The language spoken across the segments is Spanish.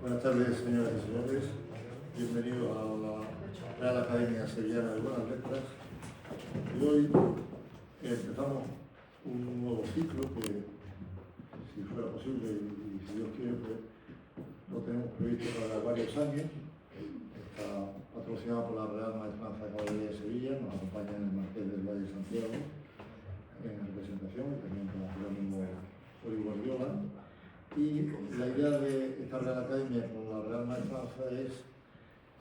Buenas tardes, señoras y señores. Bienvenidos a la Real Academia Sevillana de Buenas Letras. Y hoy empezamos un nuevo ciclo que, si fuera posible y si Dios quiere, pues lo tenemos previsto para varios años. Está patrocinado por la Real Maestranza de Caballería de Sevilla. Nos acompaña el Marqués del Valle de Santiago en representación, y también con Jerónimo Guardiola. Y la idea de esta Real Academia con la Real Maestranza es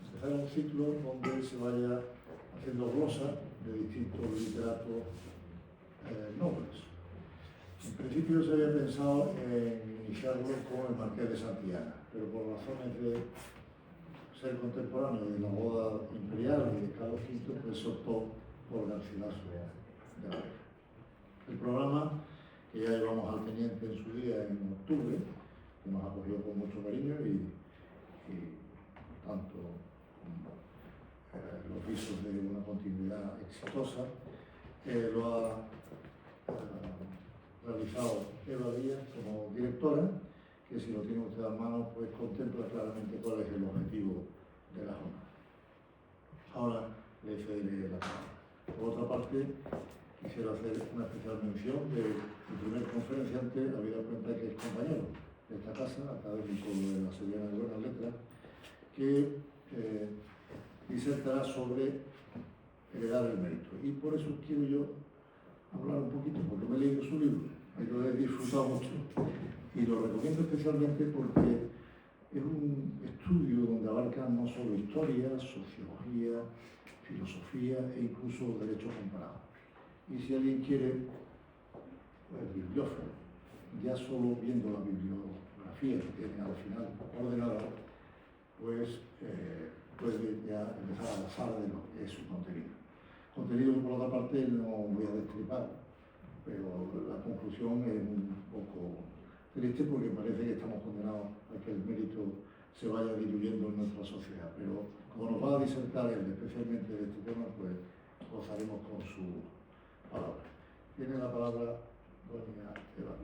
empezar un ciclo donde se vaya haciendo glosa de distintos literatos nobles. En principio se había pensado en iniciarlo con el Marqués de Santillana, pero por razones de ser contemporáneo de la boda imperial y de Carlos V, pues se optó por Garcilaso de la Vega. El programa, que ya llevamos al teniente en su día en octubre, que nos acogió con mucho cariño y tanto los visos de una continuidad exitosa, lo ha realizado Eva Díaz como directora, que si lo tiene usted a mano, pues contempla claramente cuál es el objetivo de la jornada. Ahora le cederé la palabra. Por otra parte, quisiera hacer una especial mención del primer conferenciante, habida cuenta que es compañero de esta casa, académico de la Sevillana de Buenas Letras, que disertará sobre heredar el mérito. Y por eso quiero yo hablar un poquito, porque me he leído su libro y lo he disfrutado mucho. Y lo recomiendo especialmente porque es un estudio donde abarca no solo historia, sociología, filosofía e incluso derecho comparado. Y si alguien quiere, el bibliófilo, ya solo viendo la bibliografía que tiene al final ordenada, pues puede ya empezar a gozar de lo que es su contenido. Contenido que por otra parte no voy a destripar, pero la conclusión es un poco triste porque parece que estamos condenados a que el mérito se vaya diluyendo en nuestra sociedad. Pero como nos va a disertar él especialmente de este tema, pues gozaremos con su palabra. Tiene la palabra doña Eva.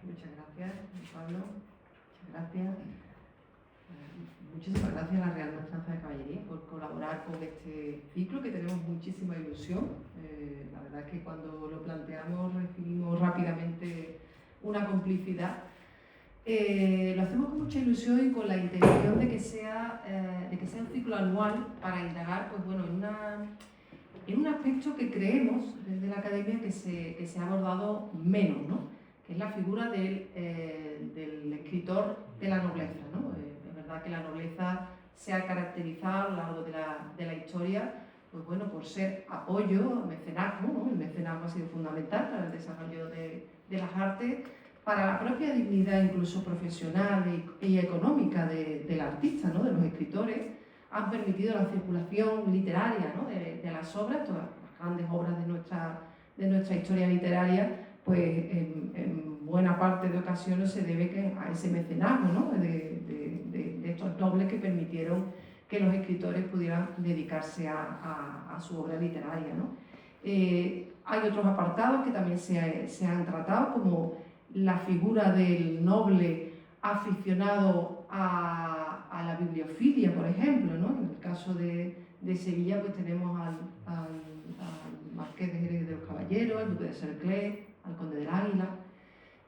Muchas gracias, Pablo. Muchas gracias. Muchísimas gracias a la Real Maestranza de Caballería por colaborar con este ciclo, que tenemos muchísima ilusión. La verdad es que cuando lo planteamos recibimos rápidamente una complicidad. Lo hacemos con mucha ilusión y con la intención de que sea un ciclo anual para indagar, pues bueno, en un aspecto que creemos desde la Academia que se ha abordado menos, ¿no? Que es la figura del escritor de la nobleza, ¿no? Es verdad que la nobleza se ha caracterizado a lo largo de la historia, pues bueno, por ser apoyo, mecenazgo, ¿no? El mecenazgo ha sido fundamental para el desarrollo de las artes, para la propia dignidad incluso profesional y económica del artista, ¿no? De los escritores. Han permitido la circulación literaria, ¿no? de las obras, todas las grandes obras de nuestra historia literaria, pues en buena parte de ocasiones se debe a ese mecenazgo, ¿no? de estos nobles que permitieron que los escritores pudieran dedicarse a su obra literaria, ¿no? Hay otros apartados que también se han tratado, como la figura del noble aficionado a la bibliofilia, por ejemplo, ¿no? En el caso de Sevilla, pues tenemos al Marqués de Jerez de los Caballeros, al Duque de Cerclés, al Conde del Águila.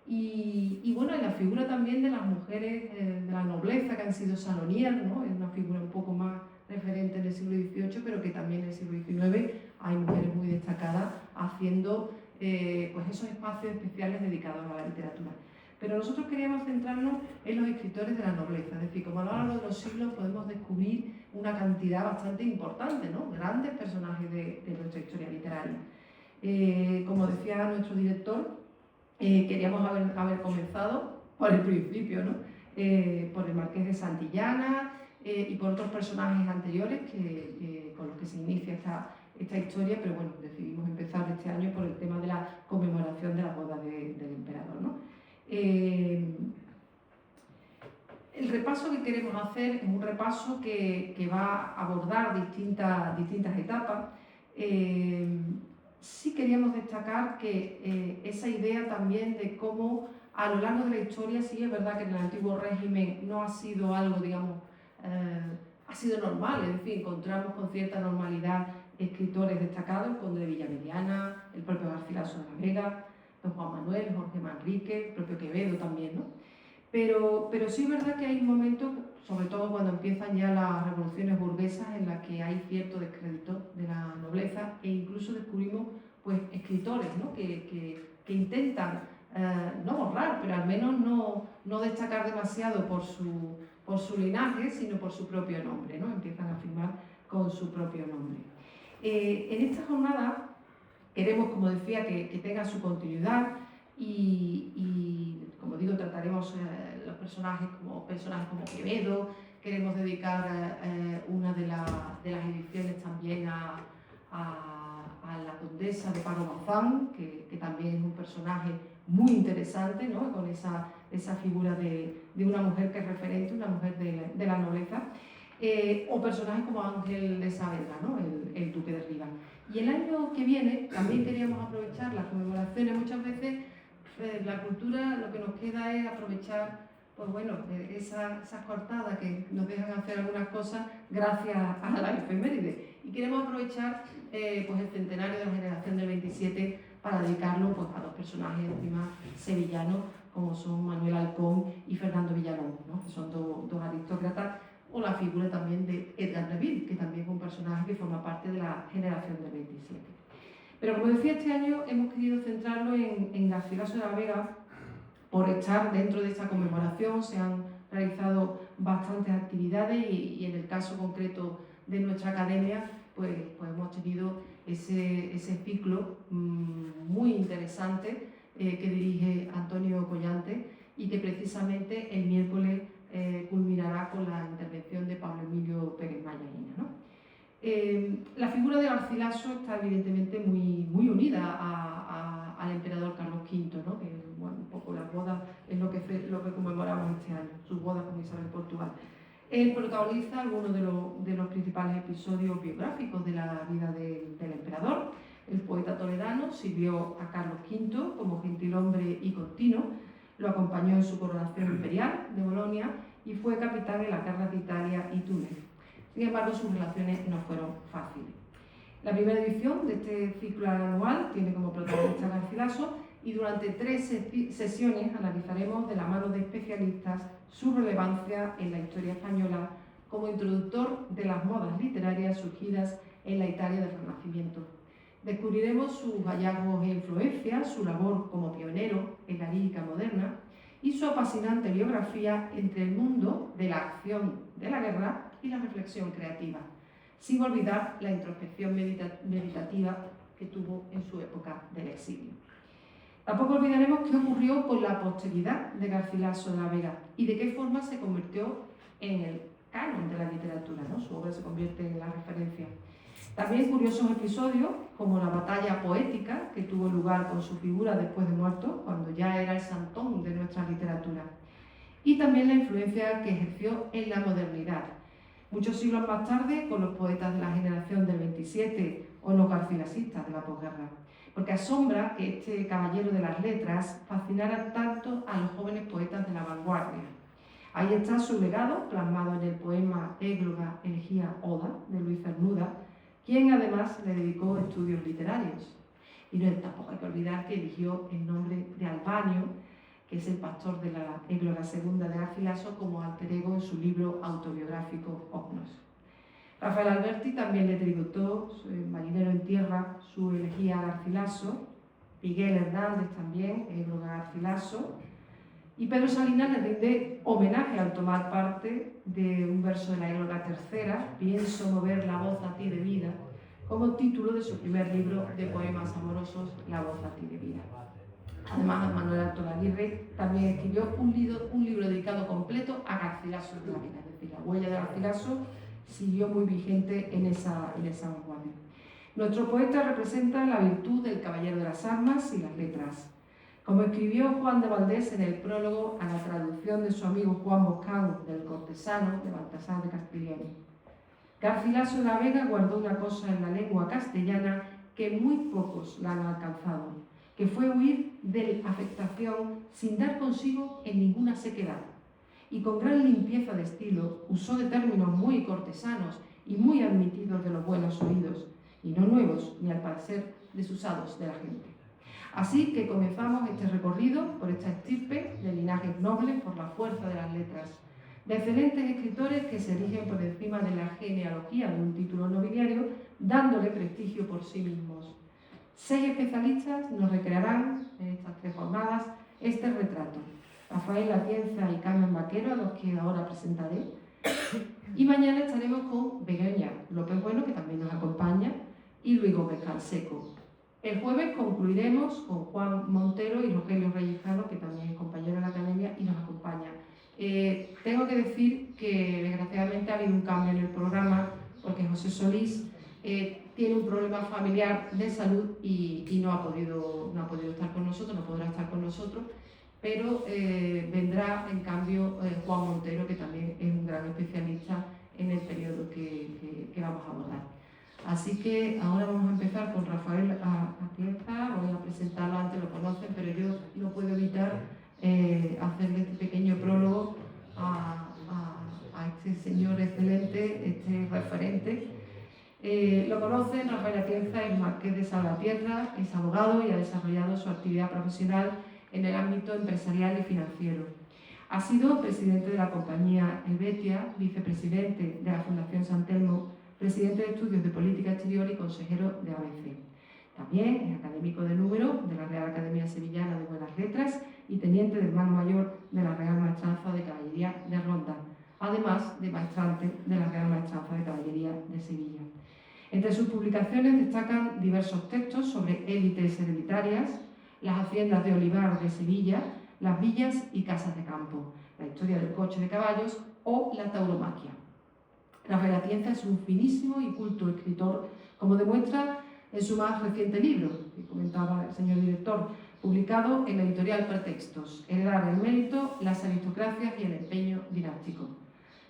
Y bueno, en la figura también de las mujeres de la nobleza que han sido salonieras, ¿no? Es una figura un poco más referente en el siglo XVIII, pero que también en el siglo XIX hay mujeres muy destacadas haciendo pues esos espacios especiales dedicados a la literatura. Pero nosotros queríamos centrarnos en los escritores de la nobleza, es decir, como a lo largo de los siglos podemos descubrir una cantidad bastante importante, ¿no? Grandes personajes de nuestra historia literaria. Como decía nuestro director, queríamos haber comenzado por el principio, ¿no? Por el Marqués de Santillana y por otros personajes anteriores con los que se inicia esta historia, pero bueno, decidimos empezar este año por el tema de la conmemoración de la boda del emperador, ¿no? El repaso que queremos hacer es un repaso que va a abordar distintas etapas. sí queríamos destacar que esa idea también de cómo a lo largo de la historia, sí es verdad que en el antiguo régimen no ha sido algo, digamos, ha sido normal, es decir, encontramos con cierta normalidad escritores destacados, el conde de Villamediana, el propio Garcilaso de la Vega, don Juan Manuel, Jorge Manrique, el propio Quevedo también, ¿no? Pero sí es verdad que hay momentos, sobre todo cuando empiezan ya las revoluciones burguesas, en las que hay cierto descrédito de la nobleza e incluso descubrimos pues, escritores, ¿no? que intentan no borrar, pero al menos no destacar demasiado por su linaje, sino por su propio nombre, ¿no? Empiezan a firmar con su propio nombre. En esta jornada queremos, como decía, que tenga su continuidad y como digo, trataremos los personajes como Quevedo, queremos dedicar una de las ediciones también a la condesa de Pardo Bazán, que también es un personaje muy interesante, ¿no? Con esa figura de una mujer que es referente, una mujer de la nobleza, o personajes como Ángel de Saavedra, ¿no? el duque de Rivas. Y el año que viene también queríamos aprovechar las conmemoraciones. Muchas veces la cultura lo que nos queda es aprovechar pues bueno, esas cortadas que nos dejan hacer algunas cosas gracias a la efeméride. Y queremos aprovechar pues el centenario de la generación del 27 para dedicarlo pues, a dos personajes encima sevillanos como son Manuel Halcón y Fernando Villalón, ¿no? Que son dos aristócratas, o la figura también de Edgar Neville, que también es un personaje que forma parte de la generación del 27. Pero como decía, este año hemos querido centrarlo en Garcilaso de la Vega. Por estar dentro de esta conmemoración se han realizado bastantes actividades y en el caso concreto de nuestra academia pues hemos tenido ese ciclo muy interesante que dirige Antonio Collante y que precisamente el miércoles culminará con la intervención de Pablo Emilio Pérez Mallaína, ¿no? La figura de Garcilaso está evidentemente muy unida al emperador Carlos V, ¿no? Que bueno, un poco las bodas es lo que conmemoramos este año, sus bodas con Isabel Portugal. Él protagoniza algunos de los principales episodios biográficos de la vida del emperador. El poeta toledano sirvió a Carlos V como gentilhombre y contino, lo acompañó en su coronación imperial de Bolonia y fue capitán en las guerras de Italia y Túnez. Sin embargo, sus relaciones no fueron fáciles. La primera edición de este ciclo anual tiene como protagonista Garcilaso y durante 3 sesiones analizaremos de la mano de especialistas su relevancia en la historia española como introductor de las modas literarias surgidas en la Italia del Renacimiento. Descubriremos sus hallazgos e influencias, su labor como pionero en la lírica moderna y su apasionante biografía entre el mundo de la acción de la guerra y la reflexión creativa, sin olvidar la introspección meditativa que tuvo en su época del exilio. Tampoco olvidaremos qué ocurrió con la posteridad de Garcilaso de la Vega y de qué forma se convirtió en el canon de la literatura, ¿no? Su obra se convierte en la referencia. También curiosos episodios como la batalla poética que tuvo lugar con su figura después de muerto, cuando ya era el santón de nuestra literatura. Y también la influencia que ejerció en la modernidad. Muchos siglos más tarde, con los poetas de la generación del 27 o los garcilasistas de la posguerra. Porque asombra que este caballero de las letras fascinara tanto a los jóvenes poetas de la vanguardia. Ahí está su legado, plasmado en el poema Égloga, Elegía, Oda, de Luis Cernuda, quien además le dedicó estudios literarios. Y no, tampoco hay que olvidar que eligió el nombre de Albanio, que es el pastor de la Égloga segunda de Garcilaso, como alter ego en su libro autobiográfico Ognos. Rafael Alberti también le tributó, Marinero en Tierra, su elegía a Garcilaso, Miguel Hernández también, Égloga Garcilaso, y Pedro Salinas le rinde homenaje al tomar parte de un verso de la Égloga tercera, Pienso mover la voz a ti de vida, como título de su primer libro de poemas amorosos, La voz a ti de vida. Además, Manuel Antón Aguirre también escribió un libro dedicado completo a Garcilaso de la Vega, es decir, la huella de Garcilaso siguió muy vigente en esa vanguardia. Nuestro poeta representa la virtud del caballero de las armas y las letras. Como escribió Juan de Valdés en el prólogo a la traducción de su amigo Juan Boscán del Cortesano de Baltasar de Castiglione. Garcilaso de la Vega guardó una cosa en la lengua castellana que muy pocos la han alcanzado, que fue huir de la afectación sin dar consigo en ninguna sequedad. Y con gran limpieza de estilo usó de términos muy cortesanos y muy admitidos de los buenos oídos, y no nuevos ni al parecer desusados de la gente. Así que comenzamos este recorrido por esta estirpe de linajes nobles por la fuerza de las letras, de excelentes escritores que se erigen por encima de la genealogía de un título nobiliario, dándole prestigio por sí mismos. 6 especialistas nos recrearán en estas 3 jornadas este retrato. Rafael Atienza y Carmen Vaquero, a los que ahora presentaré. Y mañana estaremos con Begoña López Bueno, que también nos acompaña, y Luis Gómez Canseco. El jueves concluiremos con Juan Montero y Rogelio Reyes-Cano, que también es compañero de la Academia y nos acompaña. Tengo que decir que desgraciadamente ha habido un cambio en el programa porque José Solís tiene un problema familiar de salud y no ha podido estar con nosotros, no podrá estar con nosotros, pero vendrá en cambio Juan Montero, que también es un gran especialista en el periodo que vamos a abordar. Así que ahora vamos a empezar con Rafael Atienza. Voy a presentarlo, antes lo conocen, pero yo no puedo evitar hacerle este pequeño prólogo a este señor excelente, este referente. Lo conocen, Rafael Atienza es marqués de Salvatierra, es abogado y ha desarrollado su actividad profesional en el ámbito empresarial y financiero. Ha sido presidente de la compañía Helvetia, vicepresidente de la Fundación San Telmo, presidente de Estudios de Política Exterior y consejero de ABC. También es académico de número de la Real Academia Sevillana de Buenas Letras y teniente de hermano mayor de la Real Maestranza de Caballería de Ronda, además de maestrante de la Real Maestranza de Caballería de Sevilla. Entre sus publicaciones destacan diversos textos sobre élites hereditarias, las haciendas de olivar de Sevilla, las villas y casas de campo, la historia del coche de caballos o la tauromaquia. Rafael Atienza es un finísimo y culto escritor, como demuestra en su más reciente libro, que comentaba el señor director, publicado en la editorial Pretextos, Heredar el mérito, las aristocracias y el empeño dinástico.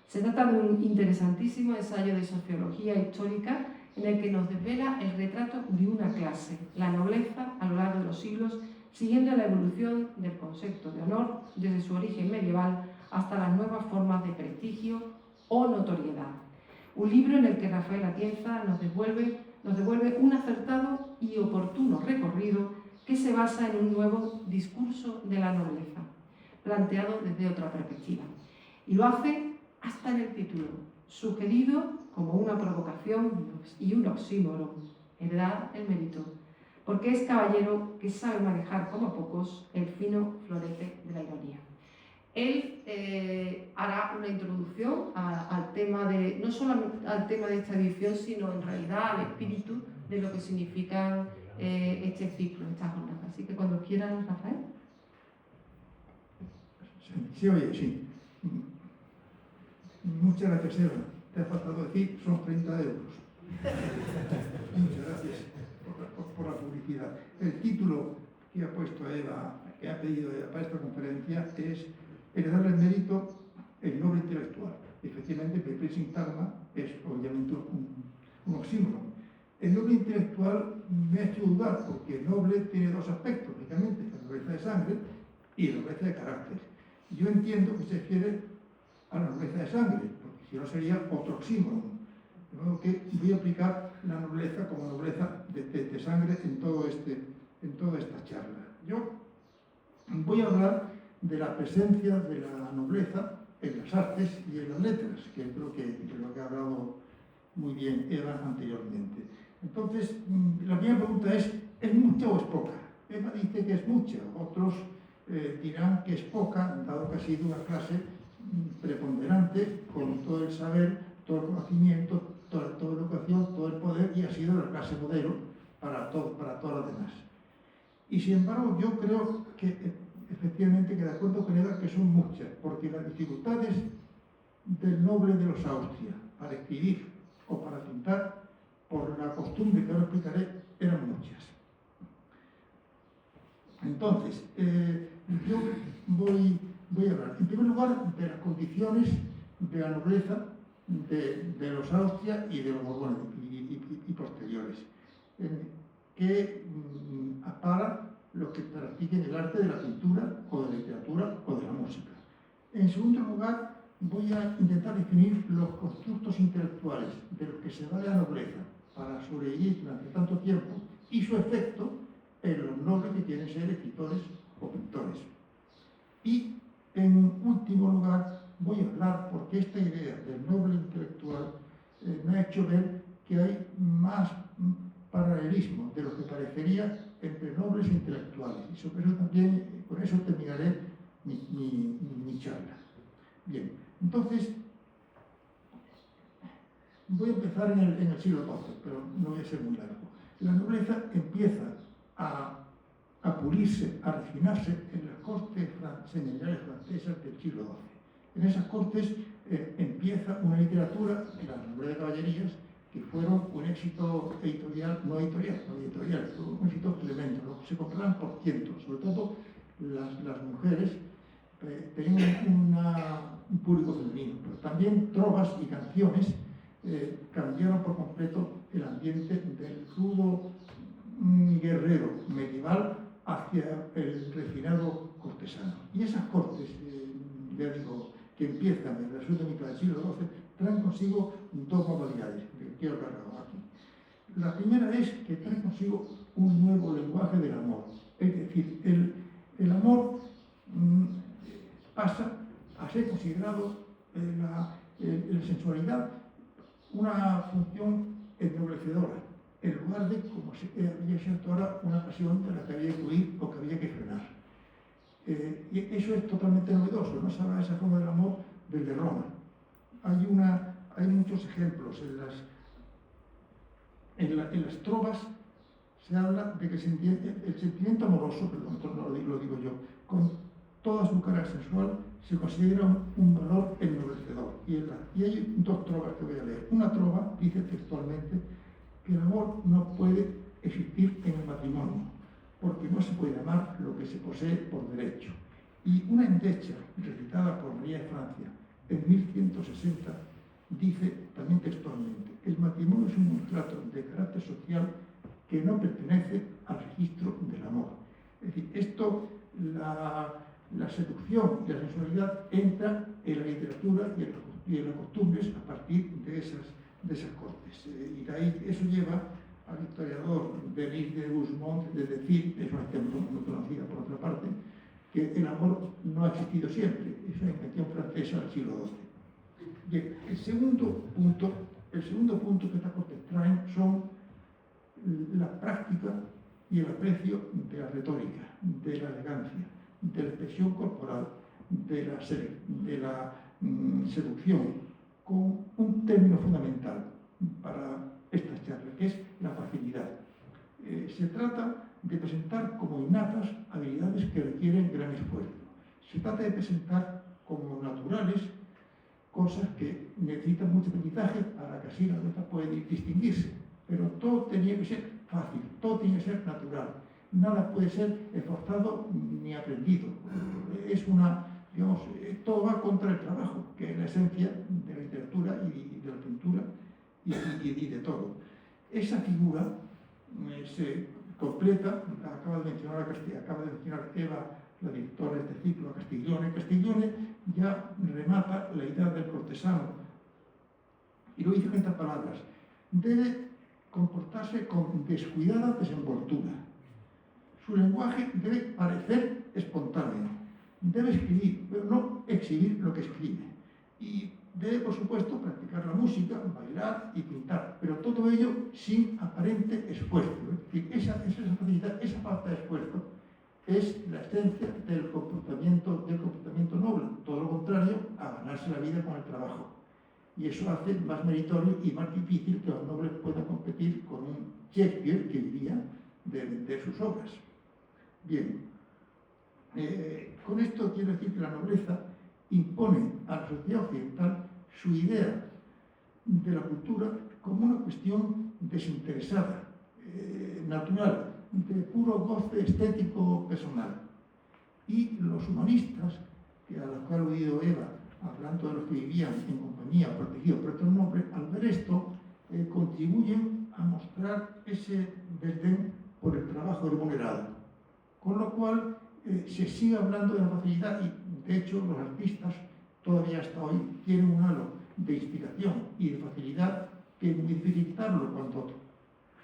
Se trata de un interesantísimo ensayo de sociología histórica en el que nos desvela el retrato de una clase, la nobleza, a lo largo de los siglos, siguiendo la evolución del concepto de honor desde su origen medieval hasta las nuevas formas de prestigio o notoriedad. Un libro en el que Rafael Atienza nos devuelve un acertado y oportuno recorrido que se basa en un nuevo discurso de la nobleza, planteado desde otra perspectiva. Y lo hace hasta en el título, sugerido como una provocación y un oxímoron, heredar el mérito, porque es caballero que sabe manejar como pocos el fino florete de la ironía. Él hará una introducción al tema de, no solo al tema de esta edición, sino en realidad al espíritu de lo que significan este ciclo, esta jornada. Así que cuando quieran, Rafael. Sí, oye, sí. Muchas gracias, Eva. Te ha faltado decir, son 30 euros. Muchas gracias por la publicidad. El título que ha puesto Eva, que ha pedido Eva para esta conferencia es Heredar el mérito, el noble intelectual. Efectivamente, Pepe Sintagma es obviamente un oxímoron. El noble intelectual me ha hecho dudar, porque el noble tiene 2 aspectos, lógicamente, la nobleza de sangre y la nobleza de carácter. Yo entiendo que se refiere a la nobleza de sangre, porque si no sería otro oxímoron. De modo que voy a aplicar la nobleza como nobleza de sangre en toda esta charla. Yo voy a hablar de la presencia de la nobleza en las artes y en las letras, que creo que es lo que ha hablado muy bien Eva anteriormente. Entonces, la primera pregunta ¿es mucha o es poca? Eva dice que es mucha, otros dirán que es poca, dado que ha sido una clase preponderante, con todo el saber, todo el conocimiento, toda la educación, todo el poder, y ha sido la clase modelo para todas las demás. Y sin embargo, yo creo que efectivamente, que de acuerdo con Eva, que son muchas, porque las dificultades del noble de los Austria para escribir o para pintar, por la costumbre que ahora explicaré, eran muchas. Entonces, yo voy a hablar, en primer lugar, de las condiciones de la nobleza de los Austria y de los Borbones y posteriores. que apara los que practiquen el arte de la pintura o de la literatura o de la música. En segundo lugar, voy a intentar definir los constructos intelectuales de los que se vale la nobleza para sobrevivir durante tanto tiempo y su efecto en los nobles que quieren ser escritores o pintores. Y en último lugar, voy a hablar porque esta idea del noble intelectual me ha hecho ver que hay más paralelismo de lo que parecería entre nobles e intelectuales. Y sobre eso también, con eso terminaré mi charla. Bien, entonces, voy a empezar en el siglo XII, pero no voy a ser muy largo. La nobleza empieza a pulirse, a refinarse en las cortes señoriales francesas del siglo XII. En esas cortes empieza una literatura, la nobleza de caballerías, que fueron un éxito editorial, no editorial, un éxito tremendo. Se compraban por cientos, sobre todo las mujeres tenían un público femenino, pero también trovas y canciones cambiaron por completo el ambiente del rudo guerrero medieval hacia el refinado cortesano. Y esas cortes, ya digo, que empiezan en la segunda mitad del siglo XII, traen consigo dos modalidades que quiero hablar aquí. La primera es que trae consigo un nuevo lenguaje del amor. Es decir, el amor pasa a ser considerado la sensualidad una función ennoblecedora, en lugar de, como había sido ahora, una pasión de la que había que huir o que había que frenar. Y eso es totalmente novedoso, no se habla de esa forma del amor desde Roma. Hay muchos ejemplos. En las trovas se habla de que el sentimiento amoroso, perdón, esto no lo digo yo, con toda su cara sensual, se considera un valor ennoblecedor. Y hay dos trovas que voy a leer. Una trova dice textualmente que el amor no puede existir en el matrimonio, porque no se puede amar lo que se posee por derecho. Y una endecha recitada por María de Francia en 1160 dice también textualmente: el matrimonio es un contrato de carácter social que no pertenece al registro del amor. Es decir, esto, la seducción y la sensualidad entran en la literatura y en las costumbres a partir de esas cortes. Y de ahí eso lleva al historiador Denis de Gusmont de decir, es un ejemplo muy conocido por otra parte, que el amor no ha existido siempre, es una invención francesa del siglo XII. Bien, el segundo punto que estas cortes traen son la práctica y el aprecio de la retórica, de la elegancia, de la expresión corporal, de la seducción, con un término fundamental para esta charla, que es la facilidad. Se trata de presentar como innatas habilidades que requieren gran esfuerzo. Se trata de presentar como naturales cosas que necesitan mucho aprendizaje para que así la letra pueda distinguirse. Pero todo tenía que ser fácil, todo tiene que ser natural. Nada puede ser esforzado ni aprendido. Todo va contra el trabajo, que es la esencia de la literatura y de la pintura y de todo. Esa figura se completa, acaba de mencionar Eva, la directora de este ciclo, a Castiglione. Castiglione ya remata la idea del cortesano y lo dice con estas palabras: debe comportarse con descuidada desenvoltura. Su lenguaje debe parecer espontáneo. Debe escribir, pero no exhibir lo que escribe. Y debe, por supuesto, practicar la música, bailar y pintar, pero todo ello sin aparente esfuerzo. Es decir, esa falta de esfuerzo es la esencia del comportamiento noble. Todo lo contrario, a ganarse la vida con el trabajo. Y eso hace más meritorio y más difícil que los nobles puedan competir con un Shakespeare que vivía de vender sus obras. Bien, con esto quiero decir que la nobleza impone a la sociedad occidental su idea de la cultura como una cuestión desinteresada, natural, de puro goce estético personal. Y los humanistas, a los que ha aludido Eva, hablando de los que vivían en compañía o protegidos por otros nombres, al ver esto contribuyen a mostrar ese desdén por el trabajo remunerado. Con lo cual se sigue hablando de la facilidad y, de hecho, los artistas todavía hasta hoy tienen un halo de inspiración y de facilidad que es muy difícil quitarlo cuando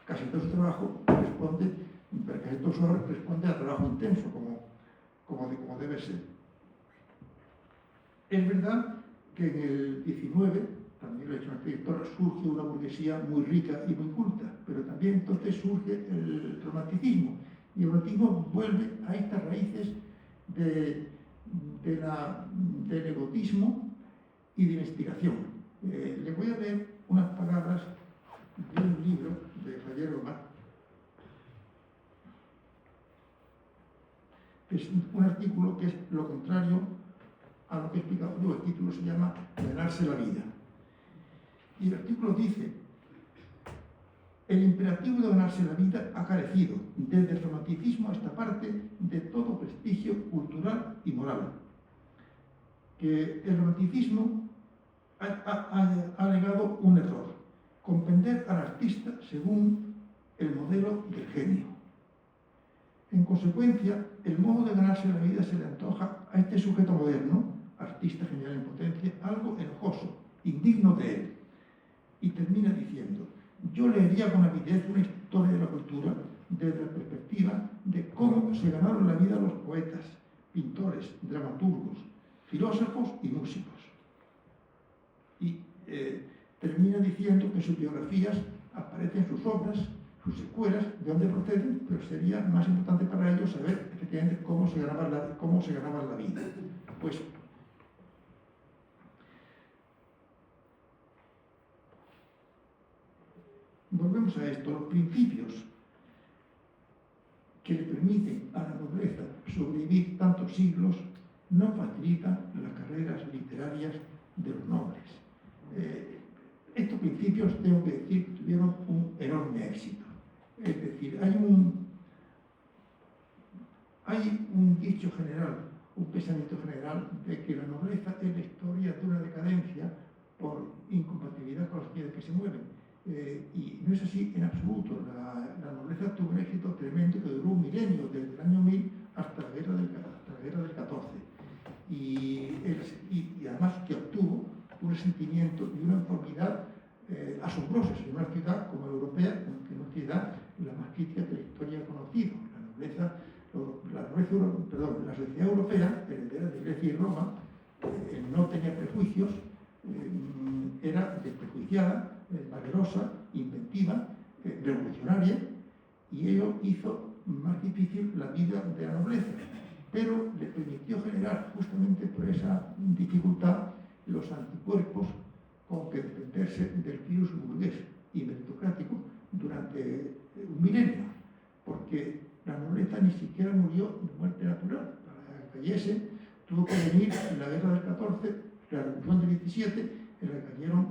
casi todo su trabajo responde a trabajo intenso, como debe ser. Es verdad que en el 19, también lo he hecho en el director, surge una burguesía muy rica y muy culta, pero también entonces surge el romanticismo. Y el romanticismo vuelve a estas raíces del egotismo y de la inspiración. Le voy a leer unas palabras de un libro de Javier Omar, que es un artículo que es lo contrario a lo que he explicado yo. El título se llama Ganarse la vida. Y el artículo dice: el imperativo de ganarse la vida ha carecido, desde el romanticismo a esta parte, de todo prestigio cultural y moral. Que el romanticismo ha alegado un error: comprender al artista según el modelo del genio. En consecuencia, el modo de ganarse la vida se le antoja a este sujeto moderno, artista genial en potencia, algo enojoso, indigno de él. Y termina diciendo: yo leería con avidez una historia de la cultura desde la perspectiva de cómo se ganaron la vida los poetas, pintores, dramaturgos, filósofos y músicos. Y termina diciendo que en sus biografías aparecen sus obras, sus secuelas, de dónde proceden, pero sería más importante para ellos saber efectivamente cómo se ganaban la vida. Pues volvemos a esto. Los principios que le permiten a la nobleza sobrevivir tantos siglos no facilitan las carreras literarias de los nobles. Estos principios, tengo que decir, tuvieron un enorme éxito. Es decir, hay un dicho general, un pensamiento general de que la nobleza es la historia de una decadencia por incompatibilidad con los bienes que se mueven. Y no es así en absoluto. La nobleza tuvo un éxito tremendo que duró un milenio, desde el año 1000 hasta la guerra del 14. Y además que obtuvo un resentimiento y una uniformidad asombrosos en una ciudad como la europea, que es una ciudad la más crítica que la historia ha conocido. La sociedad europea, heredera de Grecia y Roma, no tenía prejuicios, era desprejuiciada, valerosa, inventiva, revolucionaria, y ello hizo más difícil la vida de la nobleza, pero le permitió generar, justamente por esa dificultad, los anticuerpos con que defenderse del virus burgués y meritocrático durante un milenio, porque la nobleza ni siquiera murió de muerte natural. Para que cayese tuvo que venir la guerra del 14, la revolución del 17, en la que cayeron,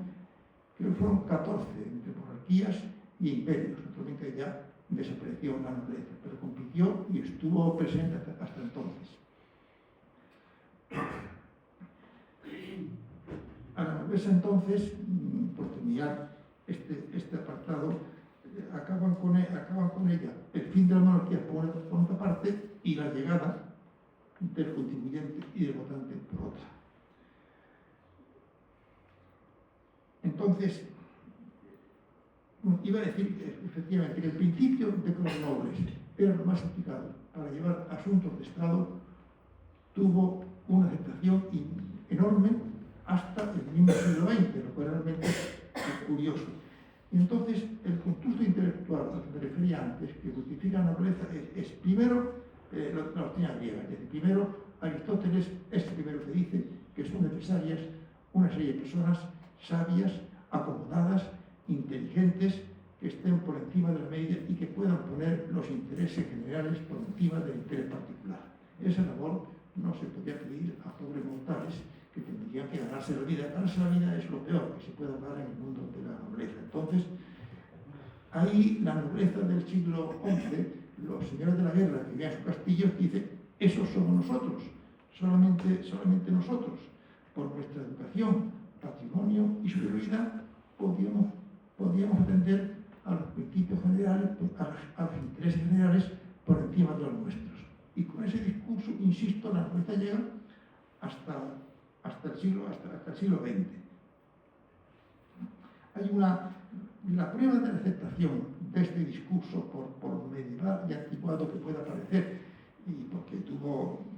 creo que fueron 14 entre monarquías y imperios. Naturalmente ya desapareció la nobleza, pero compitió y estuvo presente hasta entonces. A la nobleza entonces, por terminar este apartado, acaban con ella el fin de la monarquía por una parte y la llegada del contribuyente y del votante por otra. Entonces, iba a decir efectivamente que el principio de que los nobles era lo más aplicado para llevar asuntos de Estado tuvo una aceptación enorme hasta el mismo siglo XX, lo cual realmente es curioso. Y entonces, el constructo intelectual al que me refería antes, que justifica la nobleza, es primero la doctrina griega. Es decir, primero, Aristóteles es el primero que dice que son necesarias una serie de personas sabias, acomodadas, inteligentes, que estén por encima de la media y que puedan poner los intereses generales por encima del interés particular. Esa labor no se podía pedir a pobres mortales que tendrían que ganarse la vida. Ganarse la vida es lo peor que se puede dar en el mundo de la nobleza. Entonces, ahí la nobleza del siglo XI, los señores de la guerra que vivían en sus castillos, dicen: esos somos nosotros, solamente nosotros. Por nuestra educación, patrimonio y superioridad podíamos atender a los principios generales, a los intereses generales por encima de los nuestros. Y con ese discurso, insisto, la nobleza llega hasta el siglo XX. La prueba de la aceptación de este discurso, por medieval y anticuado que pueda parecer, y porque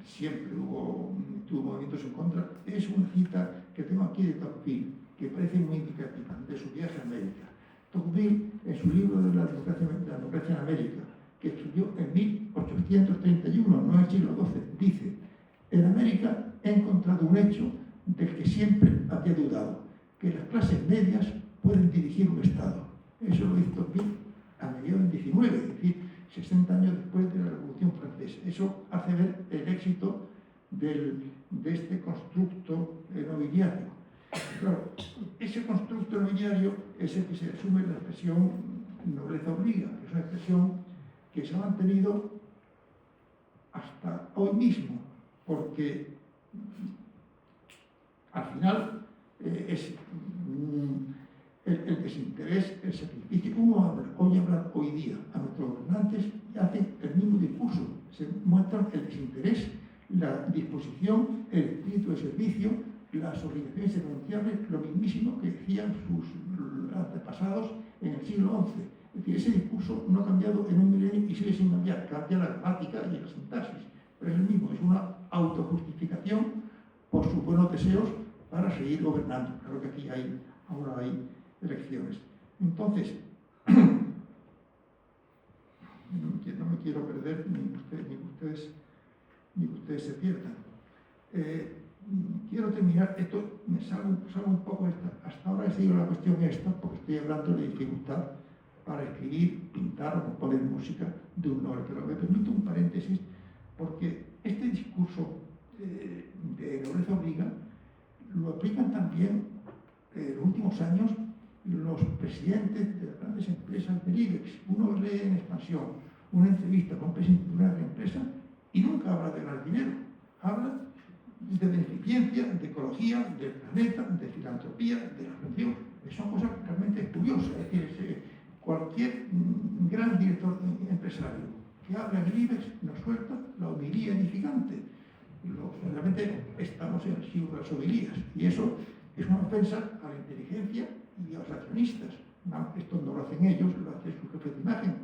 siempre tuvo movimientos en contra, es una cita que tengo aquí de Tocqueville, que parece muy indicativa, de su viaje a América. Tocqueville, en su libro de la democracia en América, que escribió en 1831, no en el siglo XII, dice: en América he encontrado un hecho del que siempre había dudado, que las clases medias pueden dirigir un Estado. Eso lo hizo Tocqueville a mediados del XIX, es decir, 60 años después de la Revolución Francesa. Eso hace ver el éxito de este constructo nobiliario. Claro, ese constructo nobiliario es el que se resume en la expresión nobleza obliga, que es una expresión que se ha mantenido hasta hoy mismo, porque al final es el desinterés, el sacrificio. Uno hoy día a nuestros gobernantes y hacen el mismo discurso, se muestran el desinterés, la disposición, el espíritu de servicio, las obligaciones irrenunciables, lo mismísimo que decían sus antepasados en el siglo XI. Es decir, ese discurso no ha cambiado en un milenio y sigue sin cambiar. Cambia la gramática y la sintaxis, pero es el mismo, es una autojustificación por sus buenos deseos para seguir gobernando. Claro que aquí ahora hay elecciones. Entonces, no me quiero perder, ni ustedes se pierdan. Quiero terminar, esto me salgo un poco, hasta ahora he seguido la cuestión esta, porque estoy hablando de dificultad para escribir, pintar o componer música de un noble, pero me permito un paréntesis, porque este discurso de nobleza obliga lo aplican también en los últimos años los presidentes de las grandes empresas del IBEX. Uno lee en Expansión una entrevista con un presidente de una gran empresa y nunca habla de ganar dinero, habla de beneficencia, de ecología, del planeta, de filantropía, de la región. Son cosas realmente curiosas. Es decir, cualquier gran director empresario que habla en el IBEX nos suelta la homilía edificante. Realmente estamos en el siglo de las homilías y eso es una ofensa a la inteligencia y a los accionistas. No, esto no lo hacen ellos, lo hacen sus jefes de imagen.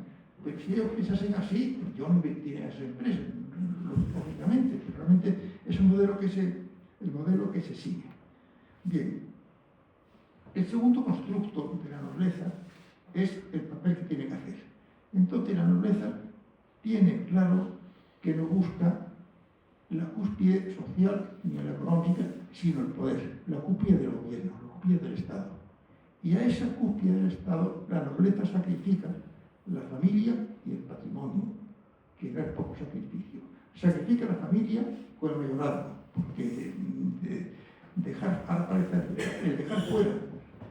Pero si ellos pensasen así, yo no invertiría en esa empresa, lógicamente. Realmente es el modelo que se sigue. Bien, el segundo constructo de la nobleza es el papel que tiene que hacer. Entonces la nobleza tiene claro que no busca la cúspide social ni la económica, sino el poder, la cúspide del gobierno, la cúspide del Estado. Y a esa cúspide del Estado la nobleza sacrifica la familia y el patrimonio, que no es poco sacrificio. Sacrifica la familia con el mayorazgo, porque el dejar fuera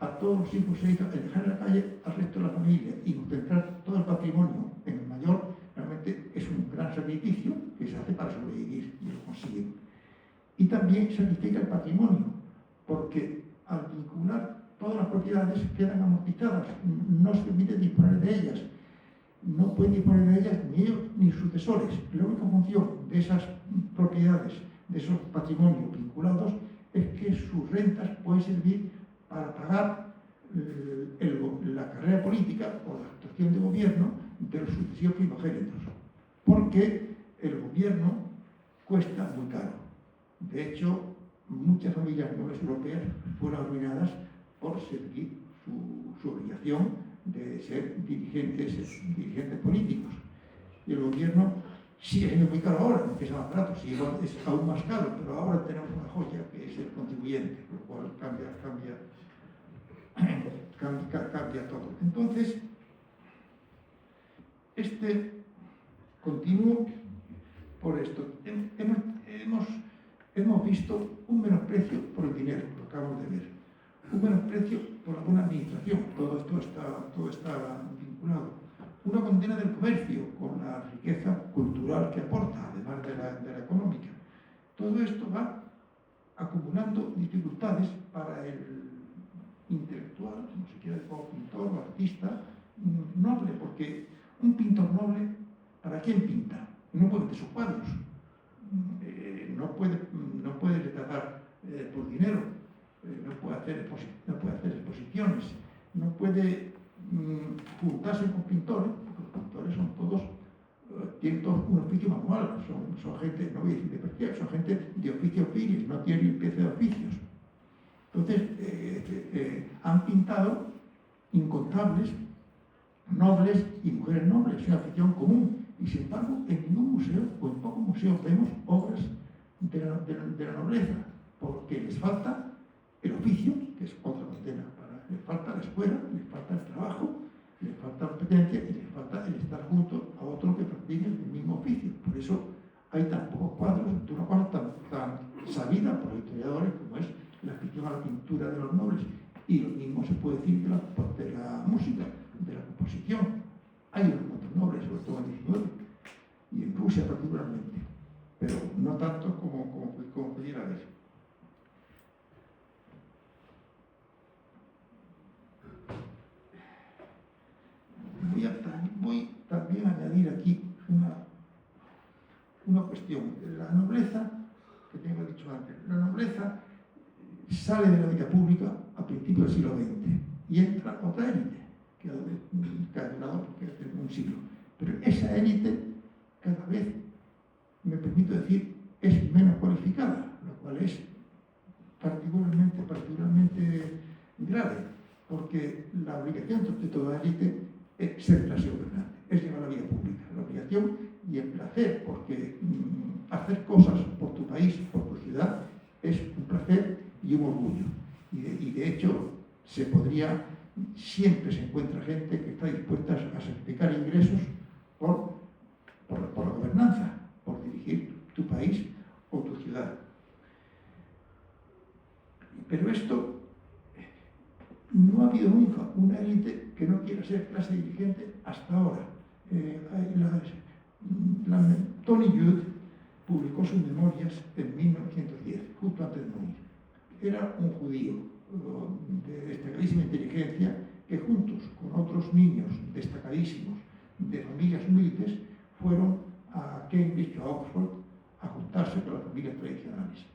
a todos los hijos e hijas, el dejar en la calle al resto de la familia y concentrar todo el patrimonio en el mayor, realmente es un gran sacrificio que se hace para sobrevivir y lo consiguen. Y también sacrifica el patrimonio, porque al vincular todas las propiedades quedan amortizadas, no se permite disponer de ellas. No pueden disponer de ellas ni ellos ni sus sucesores. La única función de esas propiedades, de esos patrimonios vinculados, es que sus rentas pueden servir para pagar la carrera política o la actuación de gobierno de los sucesivos primogénitos, porque el gobierno cuesta muy caro. De hecho, muchas familias nobles europeas fueron arruinadas por seguir su obligación de ser dirigentes políticos. Y el gobierno sigue siendo muy caro ahora, aunque sea más barato, es aún más caro, pero ahora tenemos una joya que es el contribuyente, lo cual cambia todo. Entonces, continúo por esto. Hemos visto un menosprecio por el dinero, lo acabamos de ver, un menosprecio por la buena administración, todo está vinculado, una condena del comercio con la riqueza cultural que aporta, además de la económica. Todo esto va acumulando dificultades para el intelectual, como se quiera, o pintor o artista, noble, porque un pintor noble, ¿para quién pinta? No puede vender sus cuadros, no puede retratar por dinero, no puede hacer exposiciones, no puede juntarse con pintores, porque los pintores son todos, tienen todos un oficio manual, son gente, no voy a decir de perfección, son gente de oficio finis, no tienen limpieza de oficios. Entonces, han pintado incontables nobles y mujeres nobles, es una afición común. Y sin embargo, en ningún museo o en pocos museos vemos obras de la nobleza, porque les falta el oficio, que es otra condena, les falta la escuela, les falta el trabajo, les falta la competencia y les falta el estar junto a otro que practique el mismo oficio. Por eso hay tan pocos cuadros de una cosa tan sabida por los historiadores como es la afición a la pintura de los nobles. Y lo mismo se puede decir de la música, de la composición. Hay unos cuantos nobles, sobre todo en el 19, y en Rusia particularmente, pero no tanto como pudiera haber. Voy también a añadir aquí una cuestión. La nobleza, que tengo dicho antes, la nobleza sale de la vida pública a principios del siglo XX y entra otra élite, que ha durado un siglo. Pero esa élite cada vez, me permito decir, es menos cualificada, lo cual es particularmente grave, porque la obligación de toda élite es ser clase gobernante, es llevar la vida pública, la obligación y el placer, porque hacer cosas por tu país, por tu ciudad, es un placer y un orgullo. Y de hecho, siempre se encuentra gente que está dispuesta a sacrificar ingresos por la gobernanza, por dirigir tu país o tu ciudad. Pero esto, no ha habido nunca una élite que no quiera ser clase dirigente hasta ahora. Tony Judt publicó sus memorias en 1910, justo antes de morir. Era un judío de destacadísima inteligencia que juntos con otros niños destacadísimos de familias humildes fueron a Cambridge o a Oxford a juntarse con las familias tradicionales.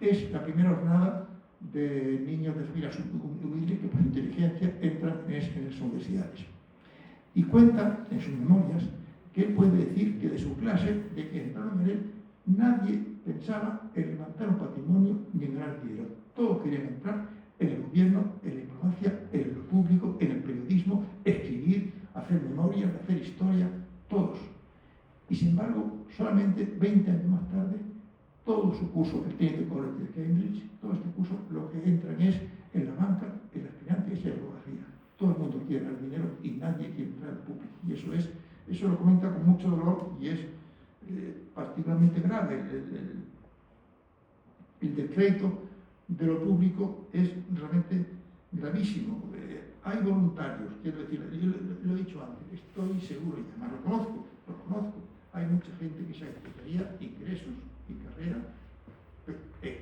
Es la primera jornada de niños de familias humildes que por su inteligencia entran en esas universidades. Y cuenta en sus memorias que él puede decir que de su clase, de que entraron en él, nadie pensaba en levantar un patrimonio ni en ganar dinero. Todos querían entrar en el gobierno, en la diplomacia, en lo público, en el periodismo, escribir, hacer memorias, hacer historia, todos. Y sin embargo, solamente 20 años más tarde, todo su curso, el Trinity College de Cambridge, todo este curso, lo que entran es en la banca, en las finanzas y en la abogacía. Todo el mundo quiere el dinero y nadie quiere entrar al público. Y eso lo comenta con mucho dolor y es particularmente grave. El decreto de lo público es realmente gravísimo. Hay voluntarios, quiero decir, yo lo he dicho antes, estoy seguro, y además lo conozco, hay mucha gente que sacrificaría ingresos y carrera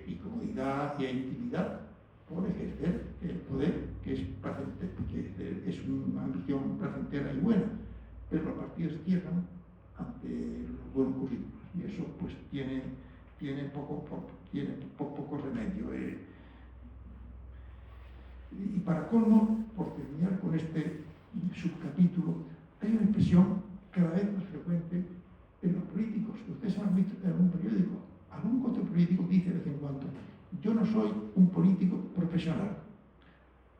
y comodidad y intimidad por ejercer el poder que es una ambición placentera y buena, pero los partidos cierran ante los buenos currículos y eso pues tiene poco remedio. Y para colmo, por terminar con este subcapítulo, hay una expresión cada vez más frecuente en los políticos. Ustedes han visto en algún periódico, algún otro político dice de vez en cuando: yo no soy un político profesional.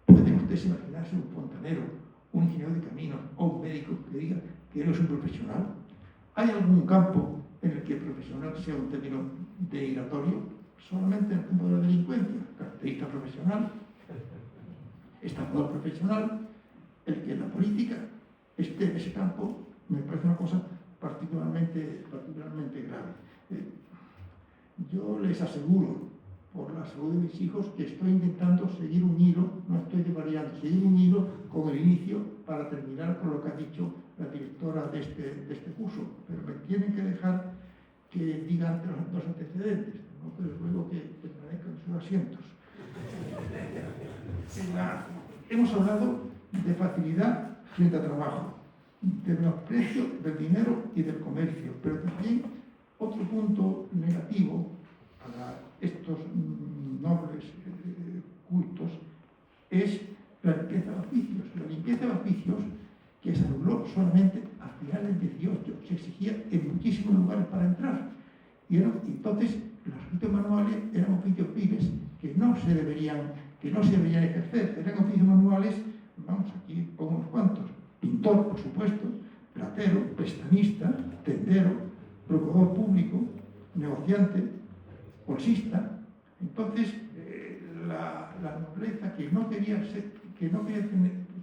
¿Pueden ustedes imaginarse un fontanero, un ingeniero de caminos o un médico que diga que no es un profesional? ¿Hay algún campo en el que profesional sea un término denigratorio? Solamente en el campo de la delincuencia, carterista profesional, estafador profesional. El que en la política esté en ese campo me parece una cosa particularmente grave. Yo les aseguro, por la salud de mis hijos, que estoy intentando seguir un hilo, no estoy divariando, seguir un hilo con el inicio para terminar con lo que ha dicho la directora de este curso, pero me tienen que dejar que diga antes los antecedentes, ¿no? Que les ruego que permanezcan en sus asientos. Hemos hablado de facilidad frente al trabajo, del menosprecio del dinero y del comercio, pero también otro punto negativo para estos nobles cultos es la limpieza de oficios. La limpieza de oficios que se anuló solamente a finales del 18, se exigía en muchísimos lugares para entrar. Y entonces los oficios manuales eran oficios pibes que no se deberían ejercer, eran oficios manuales, vamos, aquí pongo unos cuantos: pintor, por supuesto, platero, prestamista, tendero, procurador público, negociante, bolsista. Entonces, la nobleza que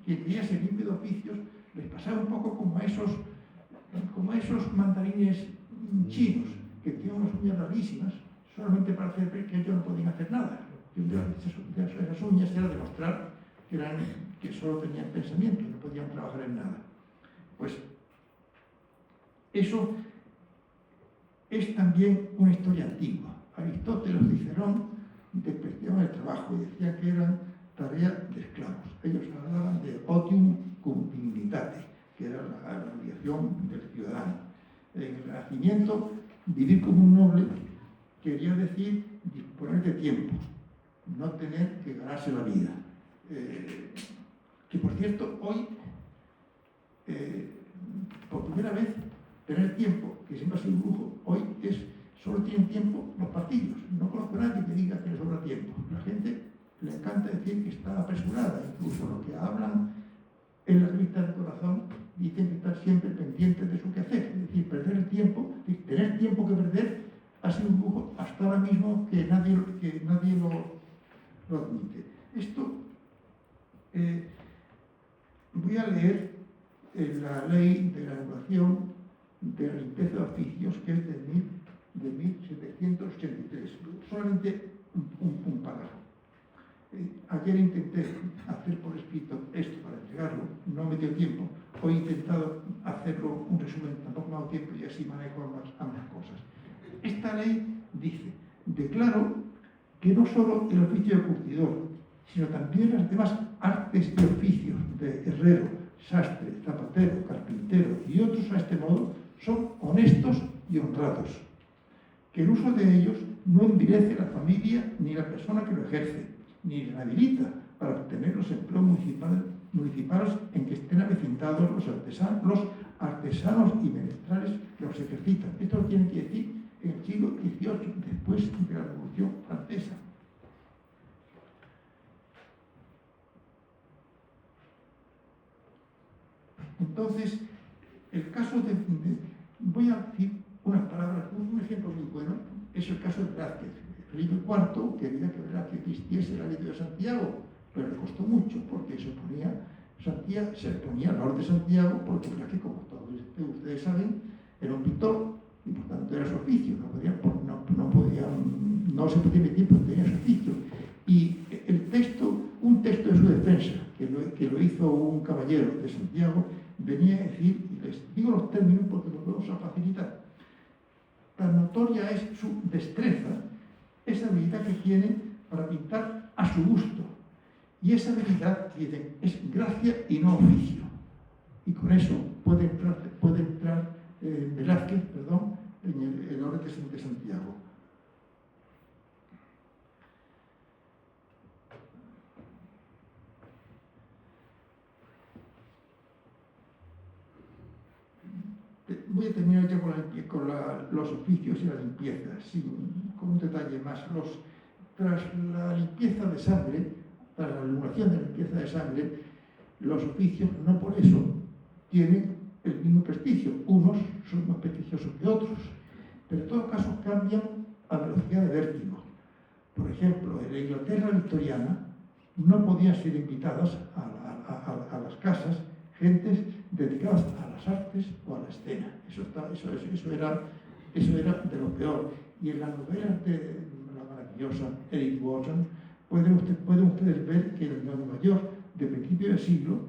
quería ser limpio de oficios, les pasaba un poco como a esos mandarines chinos, que tenían unas uñas rarísimas, solamente para hacer ver que ellos no podían hacer nada. Y una de esas uñas era demostrar que solo tenían pensamiento, no podían trabajar en nada. Pues eso es también una historia antigua. Aristóteles y Cicerón despreciaban el trabajo y decían que eran tareas de esclavos. Ellos hablaban de otium cum dignitate, que era la obligación del ciudadano. En el Renacimiento, vivir como un noble quería decir disponer de tiempo, no tener que ganarse la vida. Que por cierto, hoy, por primera vez, tener tiempo, que siempre ha sido un lujo, hoy solo tienen tiempo los partidos. No conozco a nadie que diga que le sobra tiempo. La gente le encanta decir que está apresurada, incluso lo que hablan en las revistas del corazón dicen que estar siempre pendientes de su quehacer, es decir, perder el tiempo, tener tiempo que perder ha sido un lujo hasta ahora mismo que nadie lo admite. Esto voy a leer la ley de la anulación de la limpieza de oficios, que es de 1783, solamente un párrafo. Ayer intenté hacer por escrito esto para entregarlo, no me dio tiempo. Hoy he intentado hacerlo un resumen, tampoco me ha dado tiempo y así manejo ambas cosas. Esta ley dice: declaro que no solo el oficio de curtidor, sino también las demás artes y oficios de herrero, sastre, zapatero, carpintero y otros a este modo son honestos y honrados, que el uso de ellos no envilece la familia ni la persona que lo ejerce, ni la habilita para obtener los empleos municipales en que estén avecintados los artesanos y menestrales que los ejercitan. Esto lo tienen que decir en el siglo XVIII, después de la Revolución Francesa. Entonces, el caso voy a decir unas palabras, un ejemplo muy bueno, es el caso de Velázquez. Felipe IV quería que Velázquez vistiese la ley de Santiago, pero le costó mucho porque se ponía al norte de Santiago, porque Velázquez, como todos ustedes saben, era un pintor y por tanto era su oficio, no se podía meter porque tenía su oficio. Y un texto de su defensa, que lo hizo un caballero de Santiago, venía a decir, y les digo los términos porque lo podemos facilitar: tan notoria es su destreza, esa habilidad que tiene para pintar a su gusto. Y esa habilidad, dicen, es gracia y no oficio. Y con eso puede entrar Velázquez, en el orden de Santiago. Voy a terminar ya con los oficios y la limpieza, con un detalle más. Tras la limpieza de sangre, tras la regulación de la limpieza de sangre, los oficios no por eso tienen el mismo prestigio. Unos son más prestigiosos que otros, pero en todo caso cambian a velocidad de vértigo. Por ejemplo, en la Inglaterra victoriana no podían ser invitadas a las casas gentes dedicadas a las artes o a la escena. Eso era de lo peor. Y en las novelas de la maravillosa Edith Wharton pueden ustedes ver que en Nueva York de principio del siglo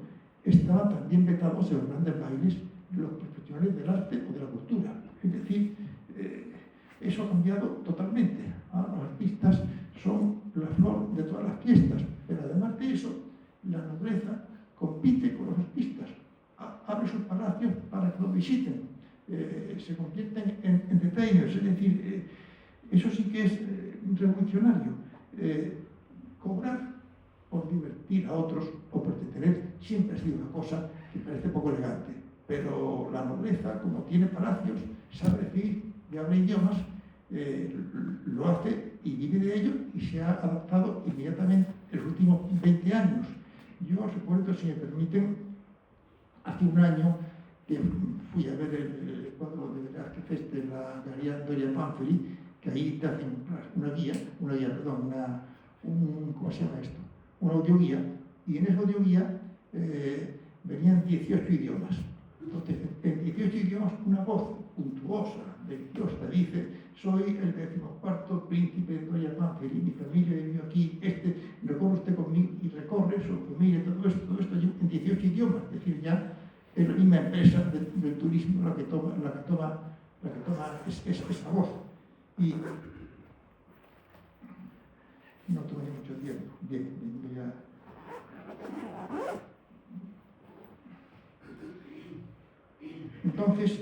estaban también vetados en los grandes bailes los profesionales del arte o de la cultura. Es decir, eso ha cambiado totalmente. Ahora los artistas son la flor de todas las fiestas, pero además de eso, la nobleza compite con los artistas. visiten, se convierten en entertainers, es decir, eso sí que es revolucionario. Cobrar por divertir a otros o por entretener siempre ha sido una cosa que parece poco elegante, pero la nobleza, como tiene palacios, sabe decir y habla idiomas, lo hace y vive de ello y se ha adaptado inmediatamente en los últimos 20 años. Yo recuerdo, si me permiten, hace un año que fui a ver el cuadro de Velázquez de la Galería Doria Pamphili, que ahí te hacen ¿cómo se llama esto? Una audioguía, y en esa audioguía venían 18 idiomas. Entonces, en 18 idiomas, una voz puntuosa, deliciosa, dice: soy el 14º príncipe de Doria Pamphili, mi familia vivió aquí, recorre usted conmigo, y recorre su familia, todo esto en 18 idiomas, es decir, ya es la misma empresa del turismo la que toma esa voz. Y no tomé mucho tiempo. Bien, voy a... Entonces,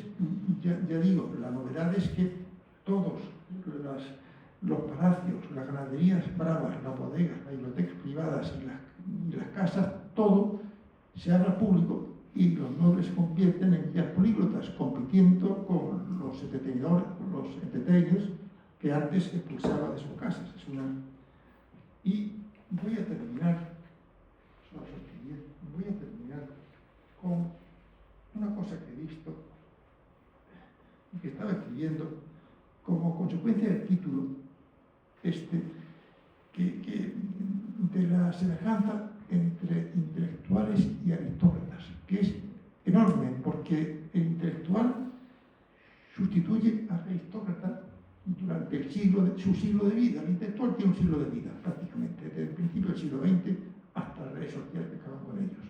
ya digo, la novedad es que todos los palacios, las ganaderías bravas, las bodegas, las bibliotecas privadas y las casas, todo se abre al público y los nobles se convierten en guías políglotas, compitiendo con los entretenedores, con los entertainers que antes expulsaba de sus casas. Y voy a terminar con una cosa que he visto y que estaba escribiendo como consecuencia del título que de la semejanza entre intelectuales y aristócratas, que es enorme, porque el intelectual sustituye al aristócrata durante su siglo de vida. El intelectual tiene un siglo de vida, prácticamente, desde el principio del siglo XX hasta las redes sociales que acaban con ellos.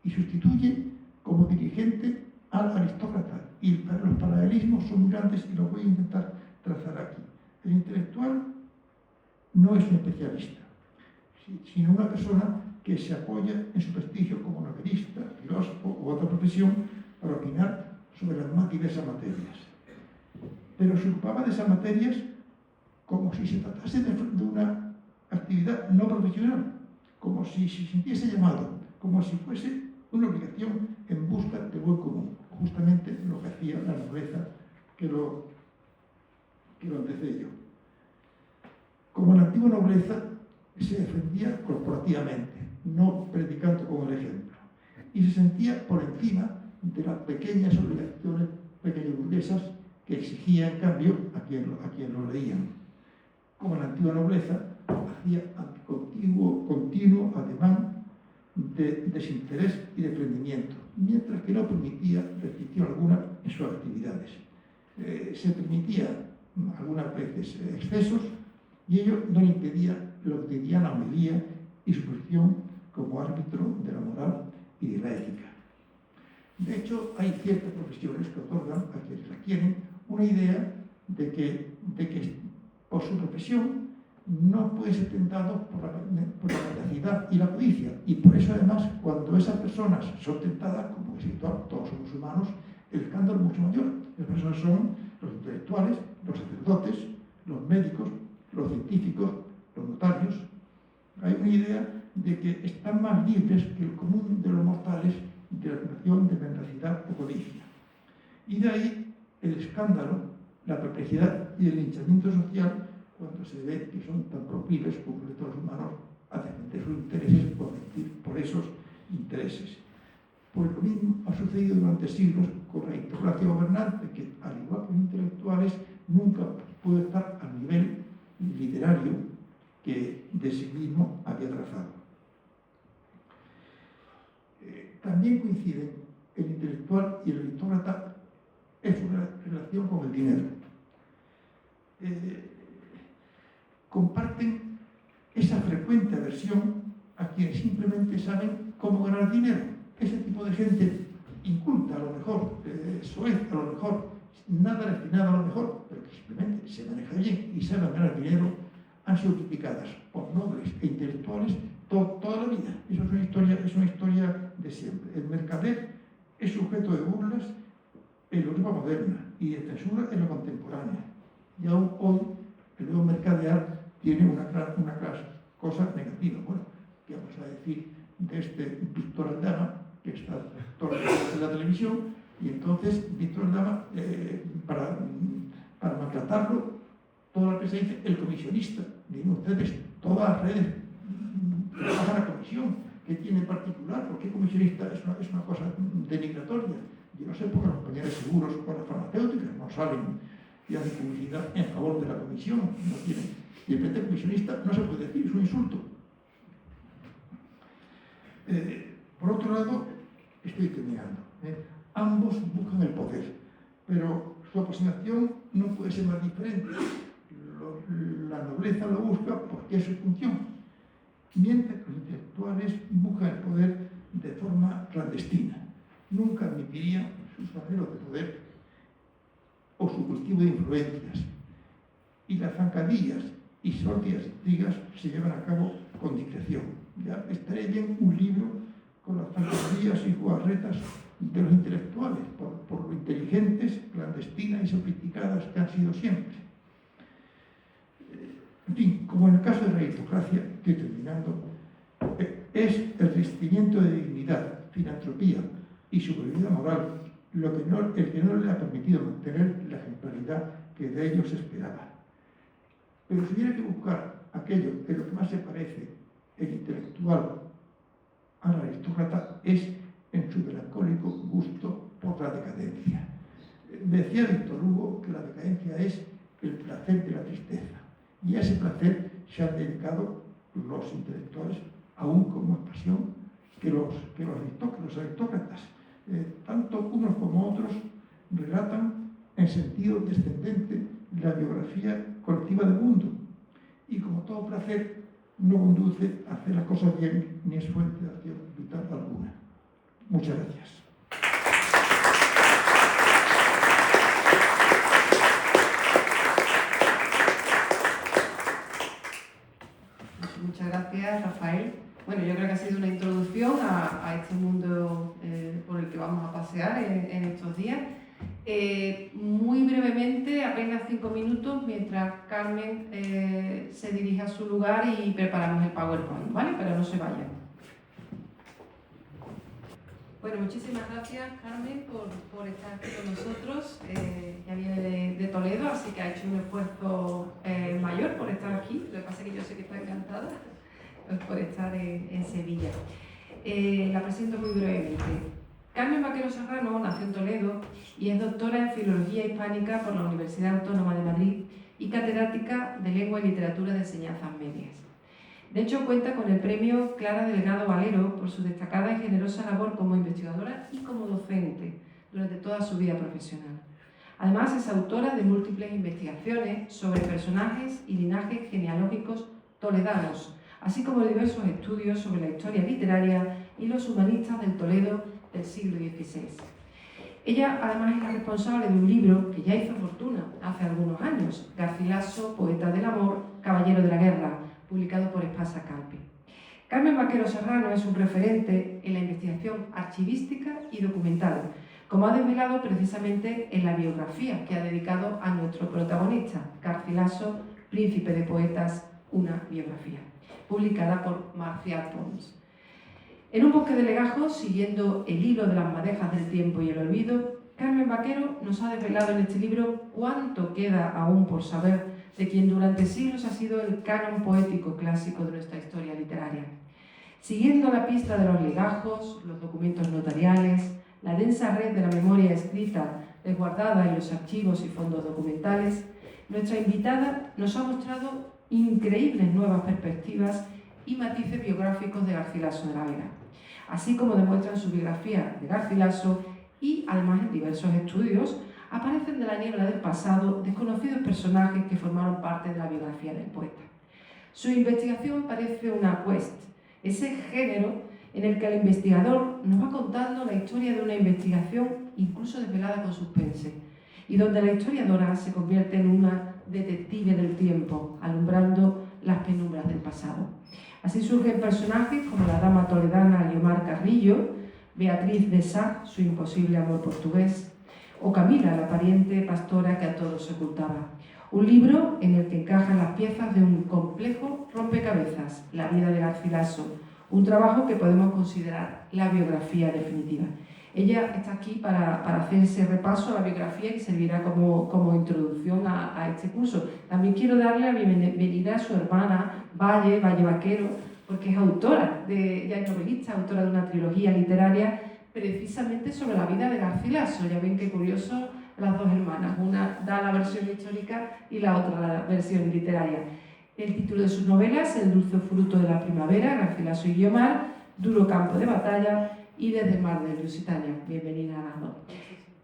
Y sustituye como dirigente al aristócrata. Y los paralelismos son muy grandes y los voy a intentar trazar aquí. El intelectual no es un especialista, sino una persona que se apoya en su prestigio como novelista, filósofo u otra profesión para opinar sobre las más diversas materias. Pero se ocupaba de esas materias como si se tratase de una actividad no profesional, como si se sintiese llamado, como si fuese una obligación en busca del buen común, justamente lo que hacía la nobleza que lo empecé yo. Como la antigua nobleza se defendía corporativamente, no predicando con el ejemplo, y se sentía por encima de las pequeñas obligaciones pequeño-burguesas que exigía en cambio a quien lo leían. Como la antigua nobleza hacía continuo ademán de desinterés y de prendimiento, mientras que no permitía restricción alguna en sus actividades. Se permitía algunas veces excesos y ello no le impedía lo cotidiana la homilía y su posición como árbitro de la moral y de la ética. De hecho, hay ciertas profesiones que otorgan a quienes la quieren una idea de que por su profesión no puede ser tentado por la mendacidad y la codicia. Y por eso, además, cuando esas personas son tentadas, como es habitual, todos somos humanos, el escándalo es mucho mayor. Las personas son los intelectuales, los sacerdotes, los médicos, los científicos, los notarios. Hay una idea de que están más libres que el común de los mortales de la tentación de mendacidad o codicia. Y de ahí el escándalo, la perplejidad y el linchamiento social cuando se ve que son tan proclives como los humanos a defender sus intereses por esos intereses. Pues lo mismo ha sucedido durante siglos con la aristocracia gobernante, que al igual que los intelectuales nunca pudo estar al nivel literario que de sí mismo había trazado. También coinciden el intelectual y el aristócrata en su relación con el dinero. Comparten esa frecuente aversión a quienes simplemente saben cómo ganar dinero. Ese tipo de gente inculta a lo mejor, soez a lo mejor, nada refinado a lo mejor, pero que simplemente se maneja bien y sabe ganar dinero, han sido criticadas por nobles e intelectuales toda la vida. Eso es una historia de siempre. El mercader es sujeto de burlas en la Europa moderna y de censura en la contemporánea. Y aún hoy el nuevo mercadear tiene una cosa negativa. Bueno, ¿qué vamos a decir de este Víctor Aldama, que está todo el día en la televisión? Y entonces Víctor Aldama, para maltratarlo, toda la prensa dice el comisionista. Miren ustedes, todas las redes que trabajan a comisión, ¿qué tiene en particular? ¿Por qué comisionista es una cosa denigratoria? Yo no sé, porque los compañeros seguros o las farmacéuticas no salen y hacen publicidad en favor de la comisión, no tienen. Y el frente comisionista no se puede decir, es un insulto. Por otro lado, estoy terminando. Ambos buscan el poder, pero su aproximación no puede ser más diferente. La nobleza lo busca porque es su función, mientras que los intelectuales buscan el poder de forma clandestina. Nunca admitirían sus anhelos de poder o su cultivo de influencias. Y las zancadillas y sortidas intrigas se llevan a cabo con discreción. Ya estaría bien un libro con las zancadillas y jugarretas de los intelectuales, por lo inteligentes, clandestinas y sofisticadas que han sido siempre. En fin, como en el caso de la aristocracia, estoy terminando, es el revestimiento de dignidad, filantropía y superioridad moral el que no le ha permitido mantener la ejemplaridad que de ellos se esperaba. Pero si hubiera que buscar aquello en lo que más se parece el intelectual a la aristócrata, es en su melancólico gusto por la decadencia. Decía Víctor Hugo que la decadencia es el placer de la tristeza, y a ese placer se han dedicado los intelectuales aún con más pasión que los aristócratas. Tanto unos como otros relatan en sentido descendente la biografía colectiva del mundo, y como todo placer no conduce a hacer las cosas bien ni es fuente de acción vital alguna. Muchas gracias. Muchas gracias, Rafael. Bueno, yo creo que ha sido una introducción a este mundo por el que vamos a pasear en estos días. Muy brevemente, apenas 5 minutos, mientras Carmen se dirige a su lugar y preparamos el PowerPoint, ¿vale? Pero no se vayan. Bueno, muchísimas gracias, Carmen, por estar aquí con nosotros. Ya viene de Toledo, así que ha hecho un esfuerzo mayor por estar aquí. Lo que pasa es que yo sé que está encantada por estar en Sevilla. La presento muy brevemente. Carmen Vaquero Serrano nació en Toledo y es doctora en Filología Hispánica por la Universidad Autónoma de Madrid y catedrática de Lengua y Literatura de Enseñanzas Medias. De hecho, cuenta con el premio Clara Delgado Valero por su destacada y generosa labor como investigadora y como docente durante toda su vida profesional. Además, es autora de múltiples investigaciones sobre personajes y linajes genealógicos toledanos, así como de diversos estudios sobre la historia literaria y los humanistas del Toledo del siglo XVI. Ella, además, es la responsable de un libro que ya hizo fortuna hace algunos años, Garcilaso, poeta del amor, caballero de la guerra, publicado por Espasa Calpe. Carmen Vaquero Serrano es un referente en la investigación archivística y documental, como ha desvelado precisamente en la biografía que ha dedicado a nuestro protagonista, Garcilaso, príncipe de poetas, una biografía, publicada por Marcial Pons. En un bosque de legajos, siguiendo el hilo de las madejas del tiempo y el olvido, Carmen Vaquero nos ha desvelado en este libro cuánto queda aún por saber de quien durante siglos ha sido el canon poético clásico de nuestra historia literaria. Siguiendo la pista de los legajos, los documentos notariales, la densa red de la memoria escrita resguardada en los archivos y fondos documentales, nuestra invitada nos ha mostrado increíbles nuevas perspectivas y matices biográficos de Garcilaso de la Vega, así como demuestran su biografía de Garcilaso y, además, en diversos estudios, aparecen de la niebla del pasado desconocidos personajes que formaron parte de la biografía del poeta. Su investigación parece una quest, ese género en el que el investigador nos va contando la historia de una investigación incluso desvelada con suspense, y donde la historiadora se convierte en una detective del tiempo, alumbrando las penumbras del pasado. Así surgen personajes como la dama toledana Guiomar Carrillo, Beatriz de Sá, su imposible amor portugués, o Camila, la pariente pastora que a todos ocultaba. Un libro en el que encajan las piezas de un complejo rompecabezas, La vida de Garcilaso, un trabajo que podemos considerar la biografía definitiva. Ella está aquí para hacer ese repaso a la biografía que servirá como introducción a este curso. También quiero darle la bienvenida a su hermana, Valle Vaquero, porque es autora, ya es novelista, autora de una trilogía literaria precisamente sobre la vida de Garcilaso. Ya ven qué curioso, las dos hermanas, una da la versión histórica y la otra la versión literaria. El título de sus novelas, El dulce fruto de la primavera, Garcilaso y Guiomar, Duro campo de batalla y Desde el mar de Lusitania. Bienvenida a las dos.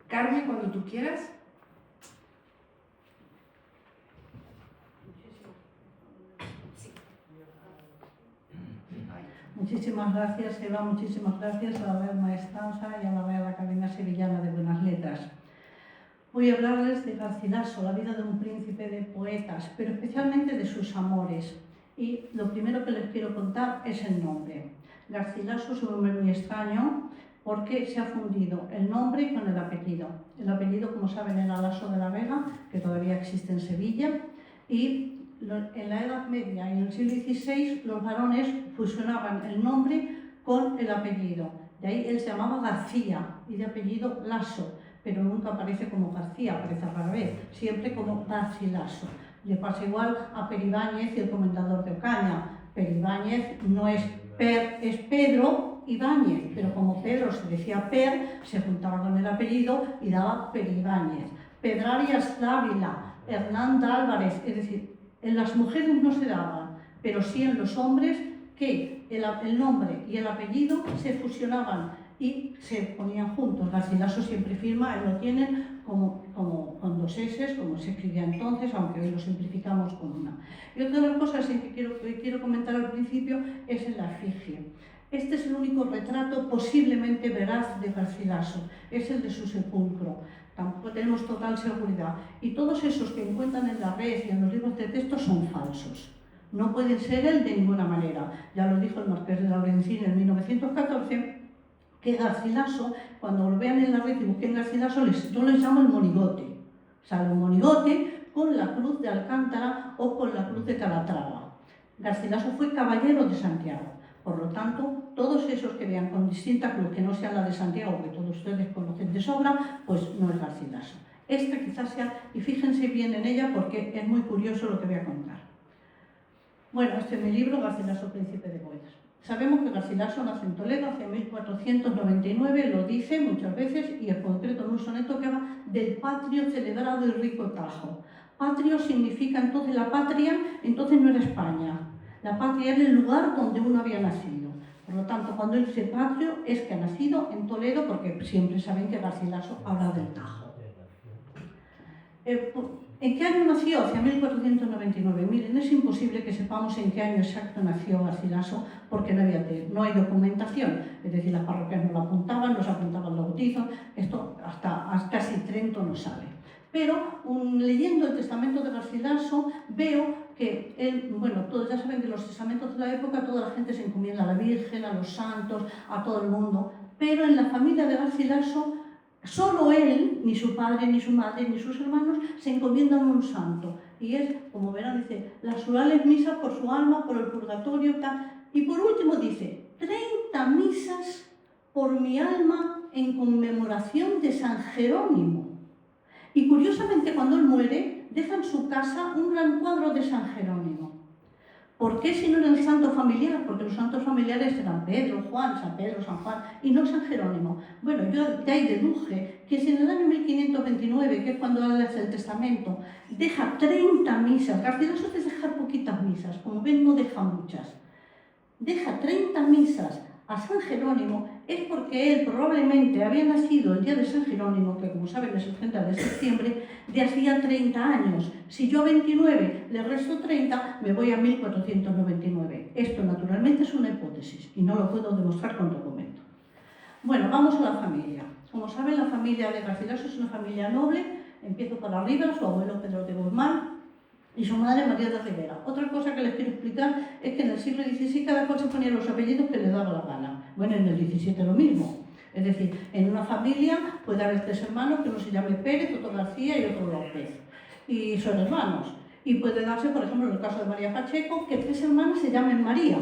Carmen, cuando tú quieras. Muchísimas gracias, Eva, muchísimas gracias a la Real Maestranza y a la Real Academia Sevillana de Buenas Letras. Voy a hablarles de Garcilaso, la vida de un príncipe de poetas, pero especialmente de sus amores. Y lo primero que les quiero contar es el nombre. Garcilaso es un nombre muy extraño porque se ha fundido el nombre con el apellido. El apellido, como saben, era Laso de la Vega, que todavía existe en Sevilla, y en la Edad Media y en el siglo XVI los varones fusionaban el nombre con el apellido. De ahí él se llamaba García y de apellido Laso, pero nunca aparece como García, aparece rara vez, siempre como Garcilaso. Le pasa igual a Peribáñez y el comendador de Ocaña. Peribáñez no es es Pedro Ibáñez, pero como Pedro se decía Per, se juntaba con el apellido y daba Peribáñez. Pedrarias Dávila, Hernanda Álvarez, es decir, en las mujeres no se daban, pero sí en los hombres, que el nombre y el apellido se fusionaban y se ponían juntos. Garcilaso siempre firma, lo tienen como con dos S, como se escribía entonces, aunque hoy lo simplificamos con una. Y otra de las cosas que quiero comentar al principio es el efigie. Este es el único retrato posiblemente veraz de Garcilaso, es el de su sepulcro. Tampoco tenemos total seguridad. Y todos esos que encuentran en la red y en los libros de texto son falsos. No pueden ser él de ninguna manera. Ya lo dijo el Marqués de Laurencin en 1914, que Garcilaso, cuando lo vean en la red y busquen Garcilaso, yo les llamo el monigote. O sea, el monigote con la cruz de Alcántara o con la cruz de Calatrava. Garcilaso fue caballero de Santiago. Por lo tanto, todos esos que vean con distinta cruz que no sea la de Santiago, que todos ustedes conocen de sobra, pues no es Garcilaso. Esta quizás sea, y fíjense bien en ella porque es muy curioso lo que voy a contar. Bueno, este es mi libro, Garcilaso, príncipe de poetas. Sabemos que Garcilaso nace en Toledo hacia 1499, lo dice muchas veces, y en concreto en un soneto que habla del patrio, celebrado y rico Tajo. Patrio significa entonces la patria, entonces no era España. La patria era el lugar donde uno había nacido. Por lo tanto, cuando él dice patrio, es que ha nacido en Toledo, porque siempre saben que Garcilaso habla del Tajo. ¿En qué año nació? Hacia 1499. Miren, es imposible que sepamos en qué año exacto nació Garcilaso, porque no hay documentación. Es decir, las parroquias no lo apuntaban, los apuntaban los bautizos. Esto hasta casi Trento no sabe. Pero leyendo el testamento de Garcilaso veo que él, bueno, todos ya saben que los testamentos de la época toda la gente se encomienda a la Virgen, a los santos, a todo el mundo, pero en la familia de Garcilaso solo él, ni su padre, ni su madre, ni sus hermanos se encomiendan a un santo. Y es, como verán, dice, las orales misas por su alma, por el purgatorio, tal. Y por último dice, 30 misas por mi alma en conmemoración de San Jerónimo. Y curiosamente, cuando él muere, deja en su casa un gran cuadro de San Jerónimo. ¿Por qué si no era el santo familiar? Porque los santos familiares eran Pedro, Juan, San Pedro, San Juan, y no San Jerónimo. Bueno, yo de ahí deduje que si en el año 1529, que es cuando él hace el testamento, deja 30 misas, Garcilaso es dejar poquitas misas, como ven no deja muchas, deja 30 misas a San Jerónimo, es porque él probablemente había nacido el día de San Jerónimo, que como saben es el 30 de septiembre, de hacía 30 años. Si yo a 29 le resto 30, me voy a 1499. Esto naturalmente es una hipótesis y no lo puedo demostrar con documento. Bueno, vamos a la familia. Como saben, la familia de Garcilaso es una familia noble. Empiezo por arriba, su abuelo Pedro de Guzmán y su madre María de Rivera. Otra cosa que les quiero explicar es que en el siglo XVI cada cual se ponía los apellidos que le daba la gana. Bueno, en el XVII lo mismo. Es decir, en una familia puede haber 3 hermanos que uno se llame Pérez, otro García y otro López. Y son hermanos. Y puede darse, por ejemplo, en el caso de María Pacheco, que 3 hermanas se llamen María.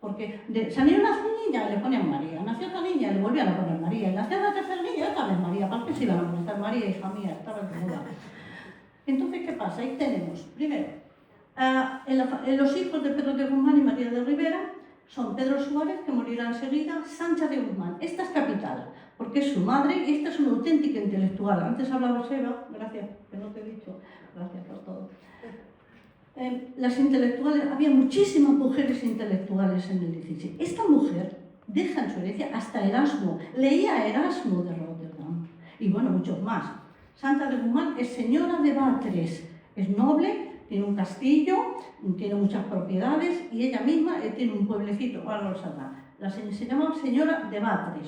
Porque salió una niña, le ponían María. Nació otra niña, le volvían a poner María. Y nació la tercera niña, otra vez María. ¿Para qué se iban a molestar? María, hija mía, estaba en duda. Entonces, ¿qué pasa? Ahí tenemos, primero, los hijos de Pedro de Guzmán y María de Rivera son Pedro Suárez, que morirá enseguida, Sancha de Guzmán. Esta es capital, porque es su madre y esta es una auténtica intelectual. Antes hablaba Seba, gracias, que no te he dicho, gracias por todo. Las intelectuales, había muchísimas mujeres intelectuales en el 16. Esta mujer deja en su herencia hasta Erasmo, leía a Erasmo de Rotterdam y bueno, muchos más. Santa de Guzmán es señora de Batres, es noble, tiene un castillo, tiene muchas propiedades y ella misma tiene un pueblecito, ahora lo sabrá. Se llama señora de Batres.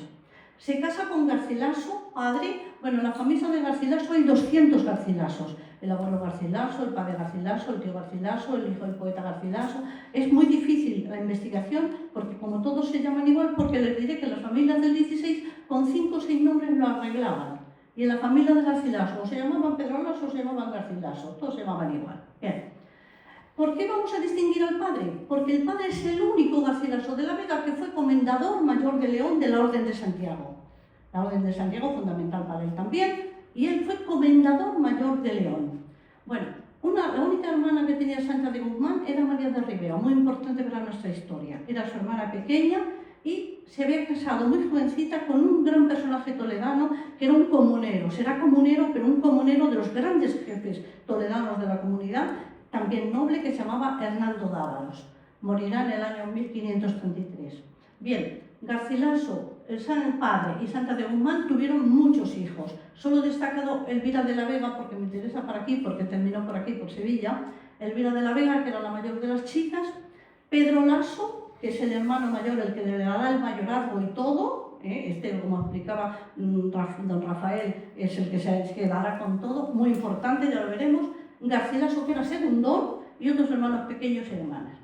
Se casa con Garcilaso, padre, bueno, en la familia de Garcilaso hay 200 Garcilasos. El abuelo Garcilaso, el padre Garcilaso, el tío Garcilaso, el hijo del poeta Garcilaso. Es muy difícil la investigación porque como todos se llaman igual, porque les diré que las familias del 16 con 5 o 6 nombres lo arreglaban. Y en la familia de Garcilaso o se llamaban Pedrolas o se llamaban Garcilaso, todos se llamaban igual. Bien. ¿Por qué vamos a distinguir al padre? Porque el padre es el único Garcilaso de la Vega que fue comendador mayor de León de la Orden de Santiago. La Orden de Santiago fundamental para él también, y él fue comendador mayor de León. Bueno, la única hermana que tenía Sancha de Guzmán era María de Rivera, muy importante para nuestra historia. Era su hermana pequeña y se había casado muy jovencita con un gran personaje toledano que era un comunero. Será comunero, pero un comunero de los grandes jefes toledanos de la comunidad, también noble, que se llamaba Hernando Dávalos. Morirá en el año 1533. Bien, Garcilaso, el padre y Santa de Guzmán tuvieron muchos hijos. Solo he destacado Elvira de la Vega porque me interesa por aquí, porque terminó por aquí, por Sevilla. Elvira de la Vega, que era la mayor de las chicas. Pedro Laso, que es el hermano mayor, el que le dará el mayorazgo y todo. Como explicaba don Rafael, es el que se quedará con todo. Muy importante, ya lo veremos. Garcilaso, que era segundón, y otros hermanos pequeños y hermanas.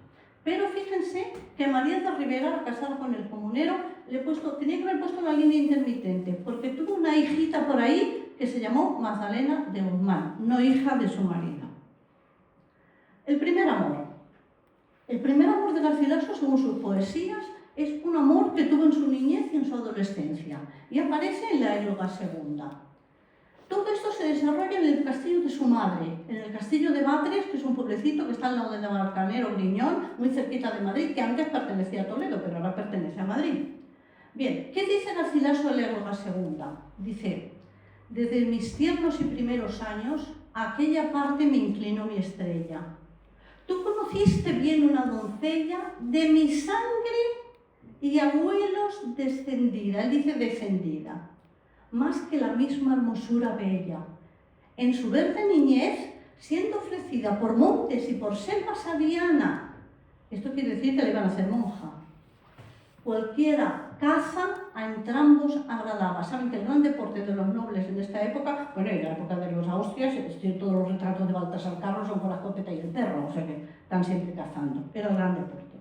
Pero fíjense que María de Rivera, casada con el comunero, tenía que haber puesto la línea intermitente, porque tuvo una hijita por ahí que se llamó Magdalena de Guzmán, no hija de su marido. El primer amor. El primer amor de Garcilaso, según sus poesías, es un amor que tuvo en su niñez y en su adolescencia, y aparece en la Éloga segunda. Todo esto se desarrolla en el castillo de su madre, en el castillo de Batres, que es un pueblecito que está al lado de Navalcarnero, Griñón, muy cerquita de Madrid, que antes pertenecía a Toledo, pero ahora pertenece a Madrid. Bien, ¿qué dice Garcilaso en la Éloga segunda? Dice: desde mis tiernos y primeros años, a aquella parte me inclinó mi estrella. Tú conociste bien una doncella de mi sangre y abuelos descendida. Él dice descendida. Más que la misma hermosura bella. En su verde niñez, siendo ofrecida por montes y por selvas a Diana, esto quiere decir que le iban a hacer monja, cualquiera caza a entrambos agradaba. Saben que el gran deporte de los nobles en esta época, bueno, en la época de los Austrias, todos los retratos de Baltasar Carlos son con la escopeta y el perro, o sea que están siempre cazando, era el gran deporte.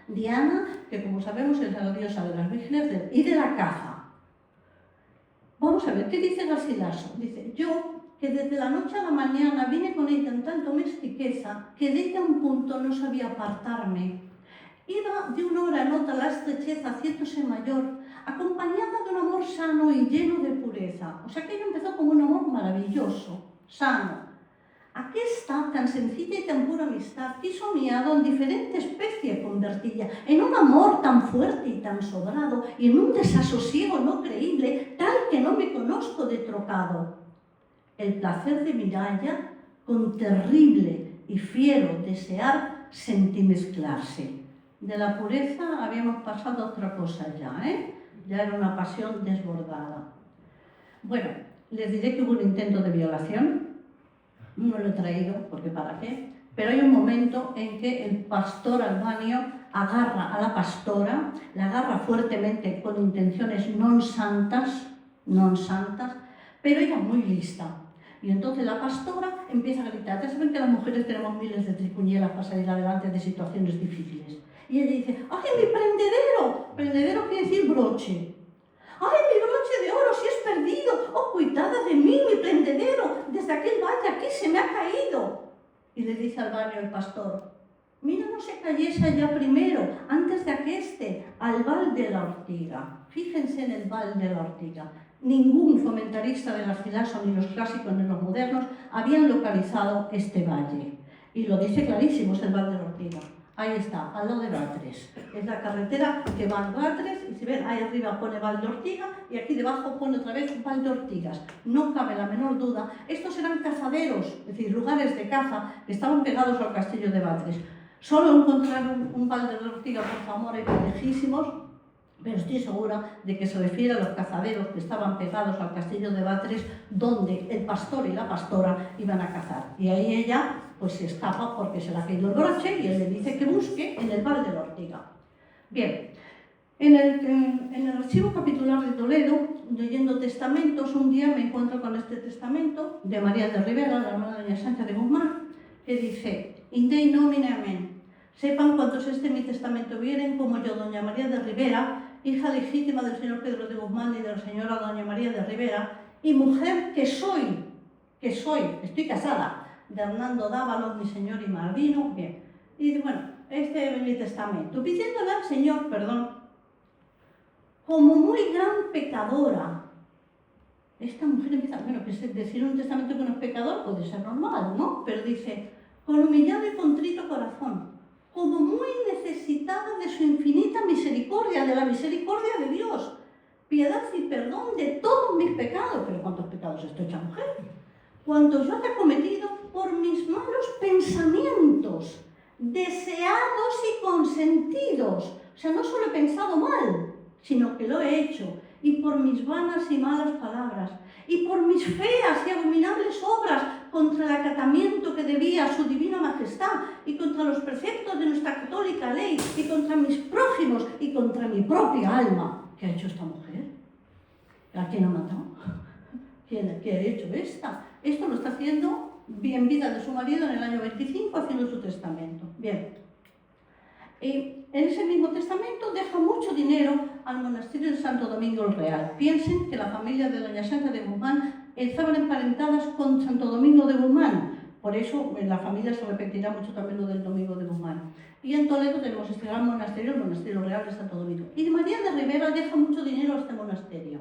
Diana, que como sabemos es la diosa de las vírgenes y de la caza. Vamos a ver, ¿qué dice Garcilaso? Dice: yo, que desde la noche a la mañana vine con ella en tal domestiqueza, que de ella a un punto no sabía apartarme. Iba de una hora en otra la estrecheza haciéndose mayor, acompañada de un amor sano y lleno de pureza. O sea que ella empezó como un amor maravilloso, sano. Aquesta tan sencilla y tan pura amistad quiso mi hado en diferente especie convertilla, en un amor tan fuerte y tan sobrado, y en un desasosiego no creíble, tal que no me conozco de trocado. El placer de miralla, con terrible y fiero desear, sentí mezclarse. De la pureza habíamos pasado a otra cosa ya, Ya era una pasión desbordada. Bueno, les diré que hubo un intento de violación. No lo he traído, porque ¿para qué? Pero hay un momento en que el pastor albanio agarra a la pastora, la agarra fuertemente con intenciones non santas, pero ella muy lista. Y entonces la pastora empieza a gritar. Ya saben que las mujeres tenemos miles de tricuñelas para salir adelante de situaciones difíciles. Y ella dice: ¡ay, mi prendedero! Prendedero quiere decir broche. ¡Ay, mi broche de oro, si es perdido! ¡Oh, cuidada de mí, mi prendedero! Desde aquel valle aquí se me ha caído. Y le dice al barrio el pastor: mira, no se cayese allá primero, antes de aqueste, al val de la Ortiga. Fíjense en el val de la Ortiga. Ningún comentarista de Garcilaso, ni los clásicos ni los modernos, habían localizado este valle. Y lo dice clarísimo, es el val de la Ortiga. Ahí está, al lado de Batres. Es la carretera que va a Batres, y si ven, ahí arriba pone Val de Ortiga, y aquí debajo pone otra vez Val de Ortigas. No cabe la menor duda. Estos eran cazaderos, es decir, lugares de caza que estaban pegados al castillo de Batres. Solo encontraron un Val de Ortiga por Zamora y por lejísimos, pero estoy segura de que se refiere a los cazaderos que estaban pegados al castillo de Batres, donde el pastor y la pastora iban a cazar. Y ahí ella pues se escapa porque se le ha caído el broche y él le dice que busque en el Val de la Ortiga. Bien, en el archivo capitular de Toledo, leyendo testamentos, un día me encuentro con este testamento de María de Rivera, la hermana de doña Sancha de Guzmán, que dice: Indei nomine amén. Sepan cuantos mi testamento vieren, como yo, doña María de Rivera, hija legítima del señor Pedro de Guzmán y de la señora doña María de Rivera, y mujer que soy, estoy casada, de Hernando Dávalos, mi señor y madrino. Bien, y bueno, este es mi testamento, pidiéndole al Señor perdón, como muy gran pecadora. Esta mujer empieza, bueno, que decir un testamento que no es pecador puede ser normal, ¿no? Pero dice: con humillado y contrito corazón, como muy necesitada de su infinita misericordia, de la misericordia de Dios, piedad y perdón de todos mis pecados. ¿Pero cuántos pecados está hecha mujer? Cuando yo he cometido por mis malos pensamientos, deseados y consentidos. O sea, no solo he pensado mal, sino que lo he hecho. Y por mis vanas y malas palabras, y por mis feas y abominables obras contra el acatamiento que debía a su divina majestad, y contra los preceptos de nuestra católica ley, y contra mis prójimos, y contra mi propia alma. ¿Qué ha hecho esta mujer? ¿A quién ha matado? ¿Qué ha hecho esta? Esto lo está haciendo en vida de su marido en el año 25, haciendo su testamento. Bien. Y en ese mismo testamento deja mucho dinero al monasterio de Santo Domingo el Real. Piensen que la familia de doña Sancha de Guzmán estaban emparentadas con Santo Domingo de Guzmán. Por eso en la familia se repetirá mucho también lo del Domingo de Guzmán. Y en Toledo tenemos este gran monasterio, el Monasterio Real de Santo Domingo. Y María de Rivera deja mucho dinero a este monasterio.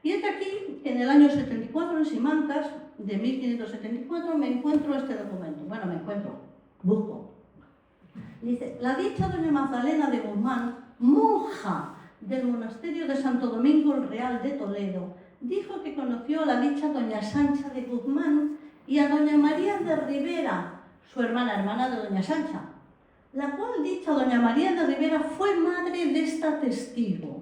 Y es aquí que en el año 74, en Simancas, de 1574, me encuentro este documento. Bueno, busco. Dice: la dicha doña Magdalena de Guzmán, monja del monasterio de Santo Domingo el Real de Toledo, dijo que conoció a la dicha doña Sancha de Guzmán y a doña María de Rivera, su hermana de doña Sancha, la cual dicha doña María de Rivera fue madre de esta testigo.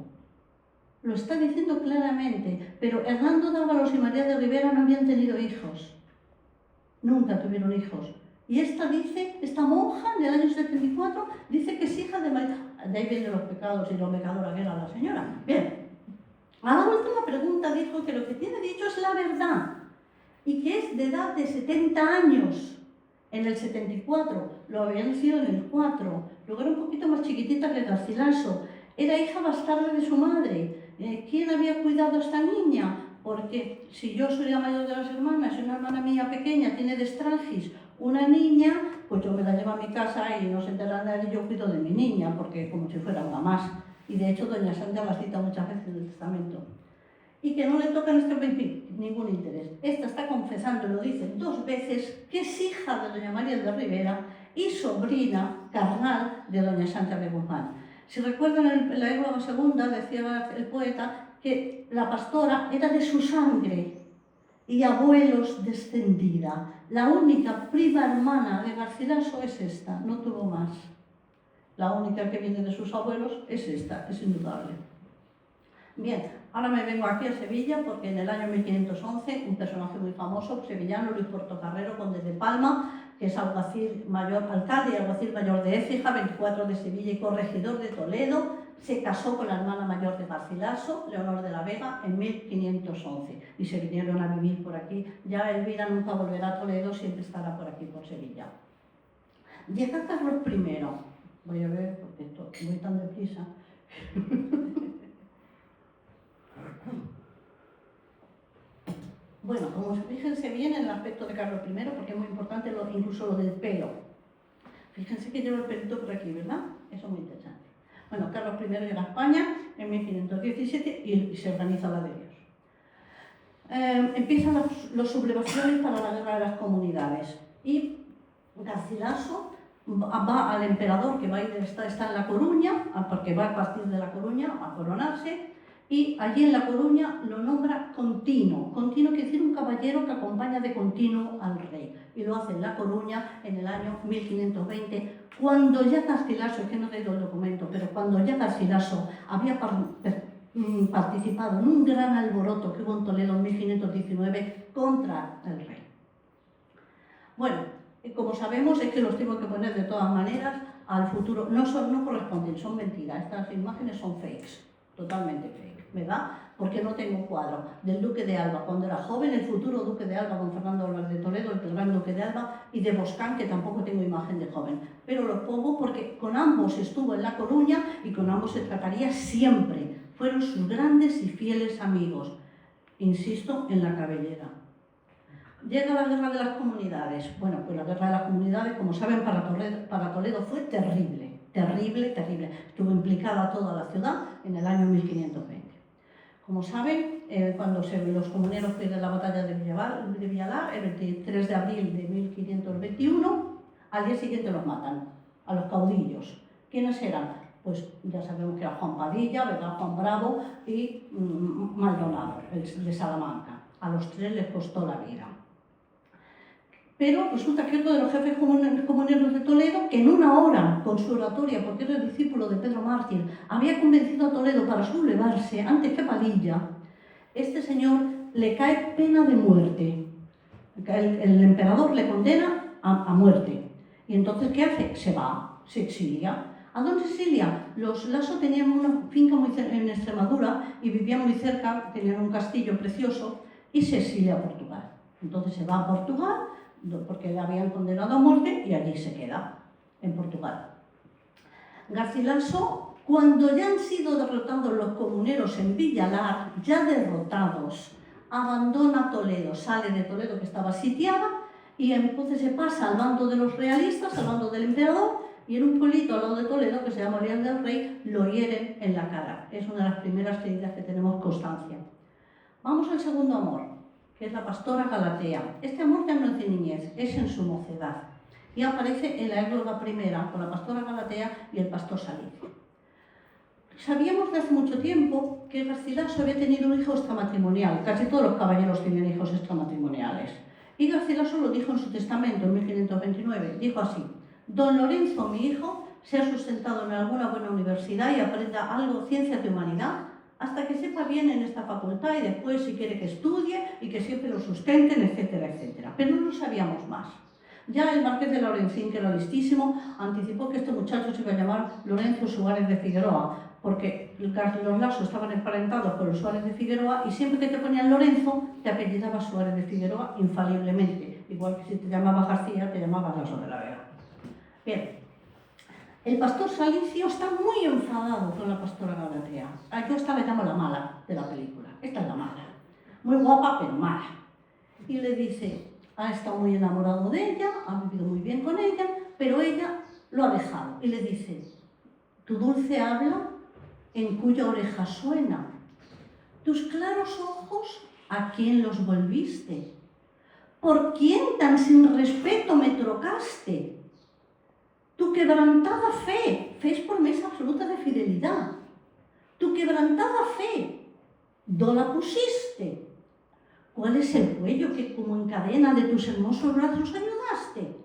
Lo está diciendo claramente, pero Hernando Dávalos y María de Rivera no habían tenido hijos. Nunca tuvieron hijos. Y esta monja del año 74, dice que es hija de María. De ahí vienen los pecados y lo pecadora que era la señora. Bien. A la última pregunta dijo que lo que tiene dicho es la verdad y que es de edad de 70 años. En el 74, lo había nacido en el 4. Luego era un poquito más chiquitita que Garcilaso. Era hija bastarda de su madre. ¿Quién había cuidado a esta niña? Porque si yo soy la mayor de las hermanas y una hermana mía pequeña tiene de estrangis una niña, pues yo me la llevo a mi casa y no se entera nadie y yo cuido de mi niña, porque como si fuera una más. Y de hecho doña Sandra la cita muchas veces en el testamento. Y que no le toca en este principio ningún interés. Esta está confesando, lo dice 2 veces, que es hija de doña María de Rivera y sobrina carnal de doña Sancha de Guzmán. Si recuerdan en la égloga segunda, decía el poeta, que la pastora era de su sangre y abuelos descendida. La única prima hermana de Garcilaso es esta, no tuvo más. La única que viene de sus abuelos es esta, es indudable. Bien, ahora me vengo aquí a Sevilla porque en el año 1511 un personaje muy famoso, sevillano, Luis Portocarrero, conde de Palma, que es alguacil mayor, alcalde y alguacil mayor de Écija, 24 de Sevilla y corregidor de Toledo, se casó con la hermana mayor de Garcilaso, Leonor de la Vega, en 1511 y se vinieron a vivir por aquí. Ya Elvira nunca volverá a Toledo, siempre estará por aquí, por Sevilla. Llega Carlos I. Voy a ver, porque voy tan deprisa. Bueno, como fíjense bien en el aspecto de Carlos I, porque es muy importante incluso lo del pelo. Fíjense que lleva el pelito por aquí, ¿verdad? Eso es muy interesante. Bueno, Carlos I llega a España en 1517 y se organiza la de Dios. Empiezan las sublevaciones para la guerra de las comunidades y Garcilaso va al emperador que va a ir, está en La Coruña, porque va a partir de La Coruña a coronarse, y allí en La Coruña lo nombra continuo. Continuo quiere decir un caballero que acompaña de continuo al rey, y lo hace en La Coruña en el año 1520, cuando ya Garcilaso, es que no he leído el documento, pero cuando ya Garcilaso había participado en un gran alboroto que hubo en Toledo en 1519 contra el rey. Bueno, como sabemos, es que los tengo que poner de todas maneras al futuro. No corresponden, son mentiras. Estas imágenes son fakes, totalmente fake, ¿verdad? Porque no tengo un cuadro del Duque de Alba cuando era joven, el futuro Duque de Alba, don Fernando Álvarez de Toledo, el gran Duque de Alba, y de Boscán, que tampoco tengo imagen de joven. Pero los pongo porque con ambos estuvo en La Coruña y con ambos se trataría siempre. Fueron sus grandes y fieles amigos. Insisto en la cabellera. Llega la guerra de las comunidades. Bueno, pues la guerra de las comunidades, como saben, para Toledo fue terrible, terrible, terrible. Estuvo implicada toda la ciudad en el año 1520. Como saben, cuando los comuneros pierden la batalla de Villalar, el 23 de abril de 1521, al día siguiente los matan, a los caudillos. ¿Quiénes eran? Pues ya sabemos que era Juan Padilla, ¿verdad? Juan Bravo y Maldonado, el de Salamanca. A los tres les costó la vida. Pero resulta que otro de los jefes comuneros de Toledo, que en una hora, con su oratoria, porque era el discípulo de Pedro Mártir, había convencido a Toledo para sublevarse antes que Padilla, este señor le cae pena de muerte. El emperador le condena a muerte. ¿Y entonces qué hace? Se va, se exilia. ¿A dónde se exilia? Los Lasso tenían una finca muy en Extremadura y vivían muy cerca, tenían un castillo precioso, y se exilia a Portugal. Entonces se va a Portugal, porque le habían condenado a muerte, y allí se queda, en Portugal. Garcilaso, cuando ya han sido derrotados los comuneros en Villalar, ya derrotados, abandona Toledo, sale de Toledo, que estaba sitiada, y entonces se pasa al bando de los realistas, al bando del emperador, y en un pueblito al lado de Toledo, que se llama Leal del Rey, lo hieren en la cara. Es una de las primeras heridas que tenemos constancia. Vamos al segundo amor, que es la pastora Galatea. Este amor ya no es de niñez, es en su mocedad. Y aparece en la égloga primera, con la pastora Galatea y el pastor Salicio. Sabíamos de hace mucho tiempo que Garcilaso había tenido un hijo extramatrimonial. Casi todos los caballeros tenían hijos extramatrimoniales. Y Garcilaso lo dijo en su testamento, en 1529. Dijo así: don Lorenzo, mi hijo, se ha sustentado en alguna buena universidad y aprenda algo, ciencias de humanidad, hasta que sepa bien en esta facultad, y después si quiere que estudie y que siempre lo sustenten, etcétera, etcétera. Pero no lo sabíamos más. Ya el marqués de Lorenzín, que era listísimo, anticipó que este muchacho se iba a llamar Lorenzo Suárez de Figueroa, porque los Lasso estaban emparentados con los Suárez de Figueroa, y siempre que te ponían Lorenzo, te apellidabas Suárez de Figueroa infaliblemente. Igual que si te llamabas García, te llamabas Lasso de la Vega. Bien, el pastor Salicio está muy enfadado con la pastora Galatea. Yo esta le llamo la mala de la película. Esta es la mala. Muy guapa, pero mala. Y le dice, ha estado muy enamorado de ella, ha vivido muy bien con ella, pero ella lo ha dejado. Y le dice, tu dulce habla, en cuya oreja suena. Tus claros ojos, ¿a quién los volviste? ¿Por quién tan sin respeto me trocaste? Tu quebrantada fe es promesa absoluta de fidelidad. Tu quebrantada fe, ¿dó la pusiste? ¿Cuál es el cuello que como en cadena de tus hermosos brazos ayudaste?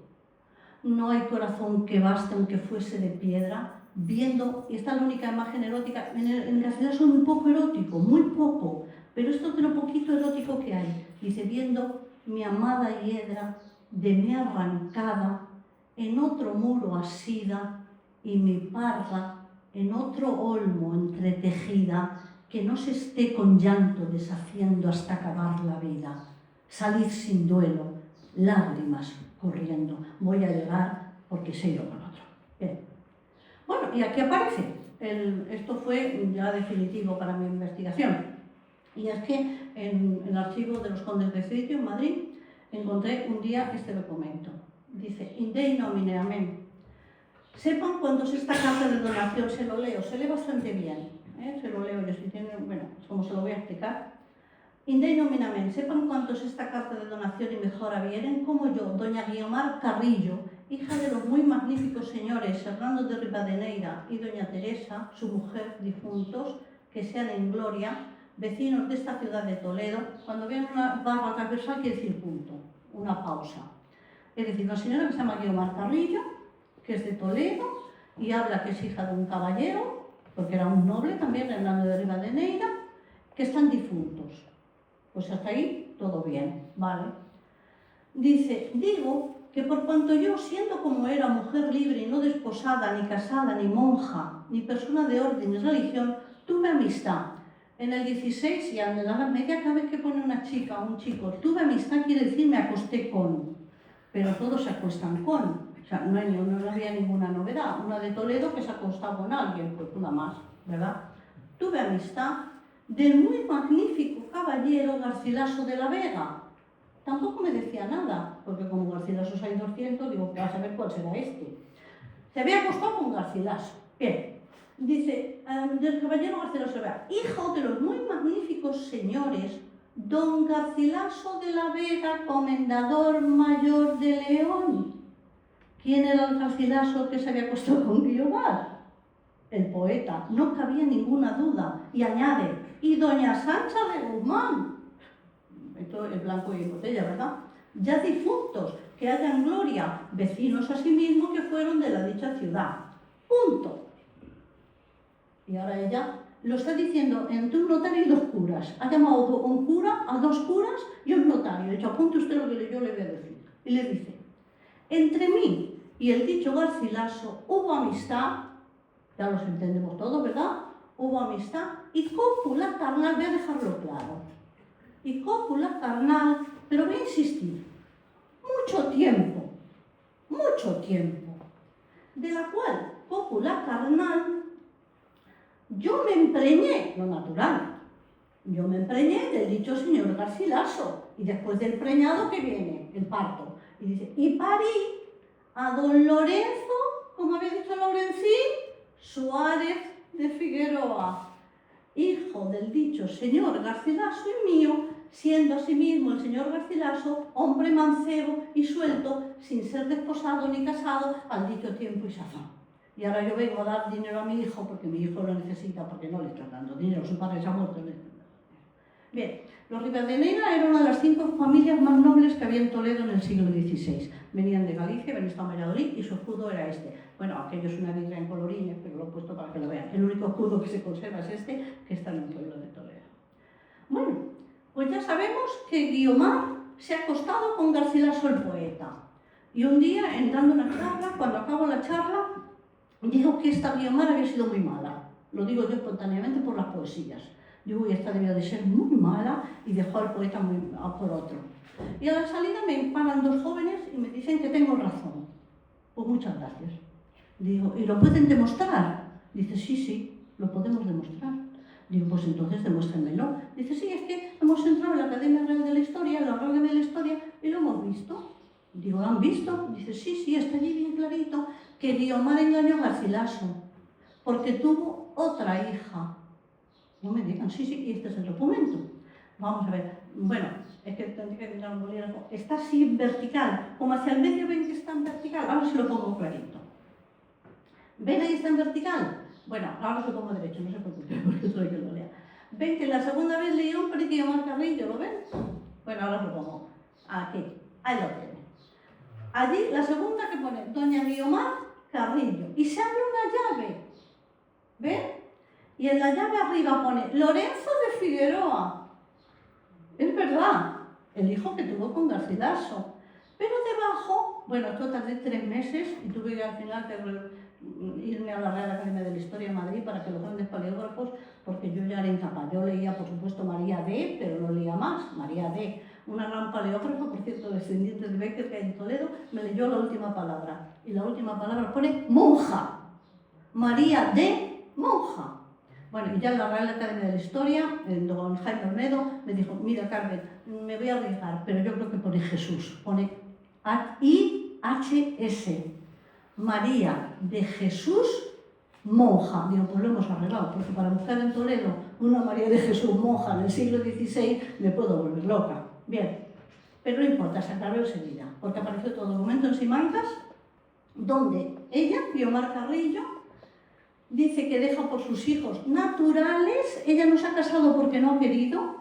No hay corazón que baste aunque fuese de piedra, viendo, y esta es la única imagen erótica, en Garcilaso es muy poco erótico, muy poco, pero esto es de lo poquito erótico que hay. Dice, viendo mi amada hiedra de mi arrancada, en otro muro asida, y mi parra en otro olmo entretejida, que no se esté con llanto deshaciendo hasta acabar la vida. Salid sin duelo, lágrimas corriendo. Voy a llorar porque se ha ido con otro. Bien. Bueno, y aquí aparece. Esto fue ya definitivo para mi investigación. Y es que en el archivo de los Condes de Sitio, en Madrid, encontré un día este documento. Dice, Indei nomine amén. Sepan cuántos esta carta de donación, se lo leo, se lee bastante bien, se lo leo yo, si tienen, bueno, como se lo voy a explicar. Indei nomine amén. Sepan cuántos esta carta de donación y mejora vienen, como yo, doña Guiomar Carrillo, hija de los muy magníficos señores Hernando de Rivadeneira y doña Teresa, su mujer, difuntos, que sean en gloria, vecinos de esta ciudad de Toledo. Cuando vean una barra transversal quiere decir punto, una pausa. Es decir, una señora que se llama Guiomar Carrillo, que es de Toledo, y habla que es hija de un caballero, porque era un noble también, Hernando de Rivadeneira, que están difuntos. Pues hasta ahí todo bien, ¿vale? Dice, digo que por cuanto yo, siendo como era mujer libre y no desposada, ni casada, ni monja, ni persona de orden ni religión, tuve amistad. En el 16 y en la Edad Media, cada vez que pone una chica o un chico, tuve amistad, quiere decir me acosté con, pero todos se acuestan con. O sea, no había ninguna novedad. Una de Toledo que se acostaba con alguien, pues una más, ¿verdad? Tuve amistad del muy magnífico caballero Garcilaso de la Vega. Tampoco me decía nada, porque como Garcilasos hay 200, digo, vas a ver cuál será este. Se había acostado con Garcilaso. Bien, dice, del caballero Garcilaso de la Vega, hijo de los muy magníficos señores, don Garcilaso de la Vega, comendador mayor de León. ¿Quién era el Garcilaso que se había acostado con Guiomar? El poeta, no cabía ninguna duda. Y añade, y doña Sancha de Guzmán. Esto es blanco y botella, ¿verdad? Ya difuntos, que hayan gloria, vecinos asimismo que fueron de la dicha ciudad. Punto. Y ahora ella lo está diciendo entre un notario y dos curas. Ha llamado un cura a dos curas y un notario. De hecho, apunte usted lo que yo le voy a decir. Y le dice, entre mí y el dicho Garcilaso hubo amistad, ya los entendemos todos, ¿verdad? Hubo amistad y cópula carnal, voy a dejarlo claro. Y cópula carnal, pero voy a insistir, mucho tiempo, de la cual cópula carnal, yo me empreñé, lo natural, yo me empreñé del dicho señor Garcilaso, y después del preñado que viene, el parto, y dice, y parí a don Lorenzo, como había dicho Laurencín, Suárez de Figueroa, hijo del dicho señor Garcilaso y mío, siendo asimismo el señor Garcilaso hombre mancebo y suelto, sin ser desposado ni casado, al dicho tiempo y sazón. Y ahora yo vengo a dar dinero a mi hijo porque mi hijo lo necesita, porque no le están dando dinero, su padre se ha muerto. Bien, los Rivadeneira eran una de las 5 familias más nobles que había en Toledo en el siglo XVI. Venían de Galicia, habían estado en Valladolid y su escudo era este. Bueno, aquello es una vidria en colorines, pero lo he puesto para que lo vean. El único escudo que se conserva es este, que está en el pueblo de Toledo. Bueno, pues ya sabemos que Guiomar se ha acostado con Garcilaso el poeta. Y un día, entrando en la charla, cuando acabo la charla, dijo que esta Guiomar había sido muy mala. Lo digo yo espontáneamente por las poesías. Digo, y esta debió de ser muy mala y dejó al poeta por otro. Y a la salida me paran 2 jóvenes y me dicen que tengo razón. Pues muchas gracias. Digo, ¿y lo pueden demostrar? Dice, sí, lo podemos demostrar. Digo, pues entonces demuéstrenmelo. Dice, sí, es que hemos entrado en la Academia Real de la Historia, en la Academia de la Historia, y lo hemos visto. Digo, ¿lo han visto? Dice, sí, está allí bien clarito que Guiomar engañó a Garcilaso porque tuvo otra hija. No me digan, sí, y este es el documento. Vamos a ver, bueno, es que tendría que mirar un bolígrafo. Está así vertical, como hacia el medio ven que está en vertical. Ahora se lo pongo clarito. ¿Ven ahí está en vertical? Bueno, ahora se lo pongo derecho, no se preocupe, porque soy que lo lea. ¿Ven que la segunda vez leí un periquillo Guiomar Carrillo? ¿Lo ven? Bueno, ahora lo pongo aquí. Ahí lo tiene. Allí, la segunda que pone, doña Guiomar Carrillo. Y se abre una llave. ¿Ven? Y en la llave arriba pone Lorenzo de Figueroa. Es verdad, el hijo que tuvo con Garcilaso. Pero debajo, bueno, esto tardé 3 meses y tuve que al final irme a la Real Academia de la Historia de Madrid para que los grandes paleógrafos, porque yo ya era incapaz. Yo leía, por supuesto, María D., pero no leía más. María D., una gran paleógrafa, por cierto, descendiente de Becker, que hay en Toledo, me leyó la última palabra. Y la última palabra pone monja. María D., monja. Bueno, y ya en la Real Academia de la Historia, don Jaime Olmedo me dijo, mira Carmen, me voy a arriesgar, pero yo creo que pone Jesús, pone IHS, María de Jesús monja. Digo, pues lo hemos arreglado, porque para buscar en Toledo una María de Jesús monja en el siglo XVI me puedo volver loca. Bien, pero no importa, se aclaró enseguida, porque apareció todo documento en Simancas, donde ella, Guiomar Carrillo, dice que deja por sus hijos naturales, ella no se ha casado porque no ha querido,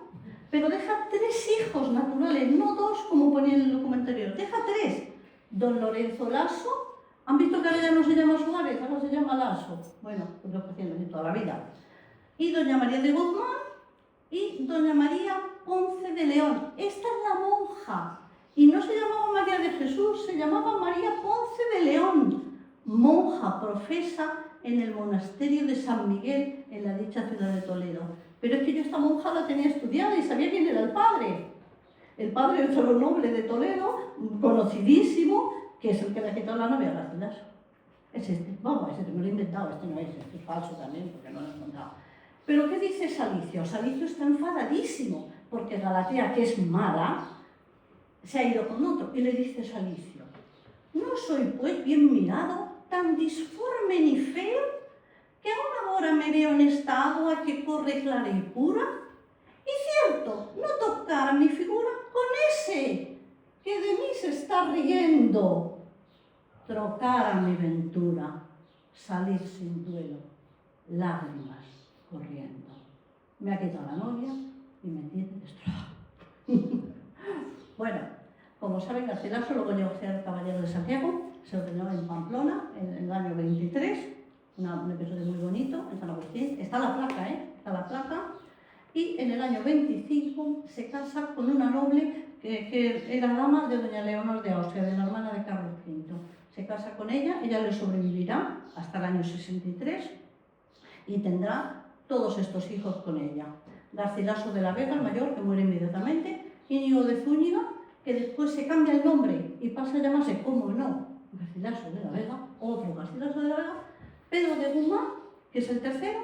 pero deja 3 hijos naturales, no 2 como ponía en el documento anterior, deja 3. Don Lorenzo Lasso, ¿han visto que ahora ya no se llama Suárez, ahora se llama Lasso? Bueno, pues lo que hacían así toda la vida. Y doña María de Guzmán y doña María Ponce de León. Esta es la monja. Y no se llamaba María de Jesús, se llamaba María Ponce de León. Monja profesa en el monasterio de San Miguel, en la dicha ciudad de Toledo. Pero es que yo esta monja la tenía estudiada y sabía quién era el padre. El padre de los nobles de Toledo, conocidísimo, que es el que le ha quitado la novia a Garcilaso. Es este. Vamos, ese me lo he inventado, este no es, este es falso también, porque no lo he contado. Pero ¿qué dice Salicio? Salicio está enfadadísimo, porque Galatea, que es mala, se ha ido con otro. Y le dice Salicio, ¿no soy pues bien mirado, tan disforme ni feo, que aún ahora me veo en esta agua que corre clara y pura? Y cierto, no tocar mi figura con ese que de mí se está riendo. Trocar a mi ventura, salir sin duelo, lágrimas corriendo. Me ha quitado la novia y me tiene destrozado. Bueno, como saben, Garcilaso luego llegó a ser caballero de Santiago, se ordenó en Pamplona en el año 23, un episodio muy bonito, en San Agustín. Está la placa, está la placa. Y en el año 25 se casa con una noble que era dama de doña Leonor de Austria, de la hermana de Carlos V. Se casa con ella, ella le sobrevivirá hasta el año 63 y tendrá todos estos hijos con ella. Garcilaso de la Vega, el mayor, que muere inmediatamente, Íñigo de Zúñiga, que después se cambia el nombre y pasa a llamarse, ¿cómo no?, Garcilaso de la Vega, otro Garcilaso de la Vega. Pedro de Guzmán, que es el tercero,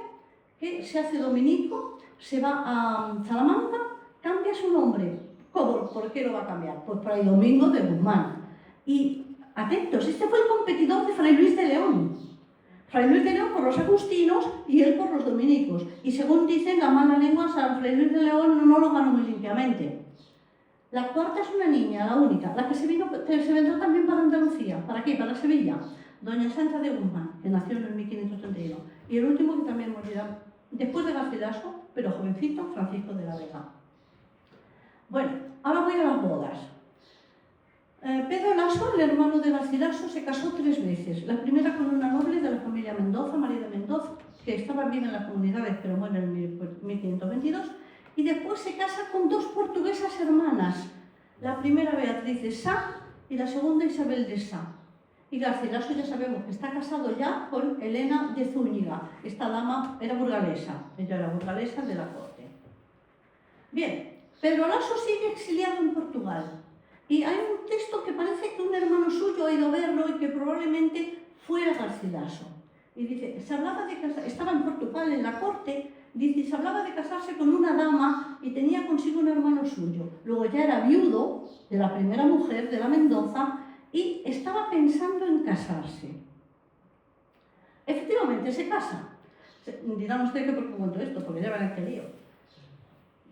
que se hace dominico, se va a Salamanca, cambia su nombre. ¿Cómo? ¿Por qué lo va a cambiar? Pues Fray Domingo de Guzmán. Y atentos, este fue el competidor de Fray Luis de León. Fray Luis de León por los agustinos y él por los dominicos. Y según dicen la mala lengua, San Fray Luis de León no lo ganó muy limpiamente. La cuarta es una niña, la única, la que se vendrá también para Andalucía. ¿Para qué? Para Sevilla. Doña Sancha de Guzmán, que nació en el 1531. Y el último que también morirá después de Garcilaso, pero jovencito, Francisco de la Vega. Bueno, ahora voy a las bodas. Pedro Lasso, el hermano de Garcilaso, se casó 3 veces. La primera con una noble de la familia Mendoza, María de Mendoza, que estaba bien en las comunidades, pero muere en 1522. Y después se casa con 2 portuguesas hermanas. La primera Beatriz de Sá y la segunda Isabel de Sá. Y Garcilaso ya sabemos que está casado ya con Elena de Zúñiga. Esta dama era burgalesa, ella era burgalesa de la corte. Bien, Pedro Lasso sigue exiliado en Portugal. Y hay un texto que parece que un hermano suyo ha ido a verlo y que probablemente fuera Garcilaso. Y dice, se hablaba de casar, estaba en Portugal en la corte, dice, se hablaba de casarse con una dama y tenía consigo un hermano suyo. Luego ya era viudo de la primera mujer, de la Mendoza, y estaba pensando en casarse. Efectivamente, se casa. Dirán ustedes que por qué cuento esto, porque ya verán qué lío.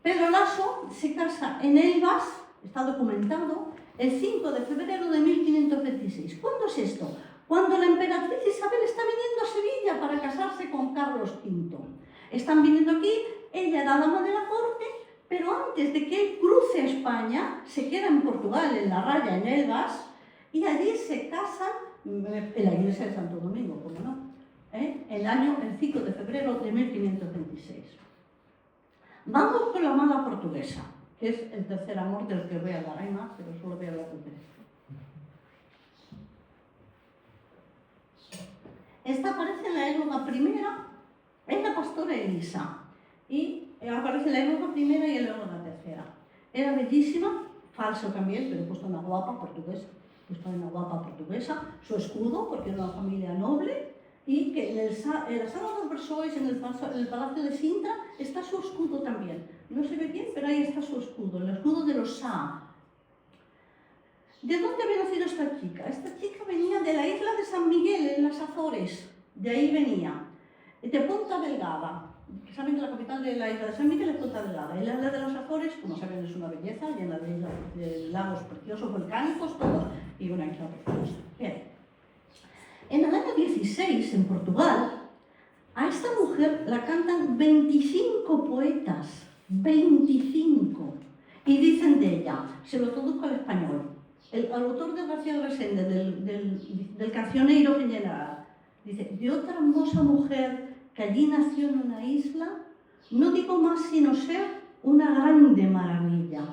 Pedro Lasso se casa en Elvas, está documentado, el 5 de febrero de 1526. ¿Cuándo es esto? Cuando la emperatriz Isabel está viniendo a Sevilla para casarse con Carlos V. Están viniendo aquí, ella era dama de la corte, pero antes de que él cruce a España, se queda en Portugal, en La Raya, en Elvas, y allí se casan en la iglesia de Santo Domingo, ¿cómo no? El 5 de febrero de 1526. Vamos con la mala portuguesa, que es el tercer amor del que voy a hablar. Hay más, pero solo voy a hablar de 3. Esta aparece en la égloga primera, es la pastora Elisa, y aparece en la égloga primera y en la égloga tercera. Era bellísima, falso también, pero he puesto una guapa portuguesa. Una guapa portuguesa, su escudo, porque era una familia noble, y que en la sala de Versoix, en el Palacio de Sintra, está su escudo también. No se ve bien, pero ahí está su escudo, el escudo de los Sá. ¿De dónde había nacido esta chica? Esta chica venía de la isla de San Miguel, en las Azores. De ahí venía, de Punta Delgada. Saben que la capital de la isla de San Miguel es Punta Delgada. Y la isla de los Azores, como saben, es una belleza, llena de lagos preciosos, volcánicos, todos, y una isla preciosa. Bien. En el año 16, en Portugal, a esta mujer la cantan 25 poetas. 25. Y dicen de ella, se lo traduzco al español, el autor de García Resende, del Cancioneiro General, dice, de otra hermosa mujer que allí nació en una isla, no digo más sino ser una grande maravilla.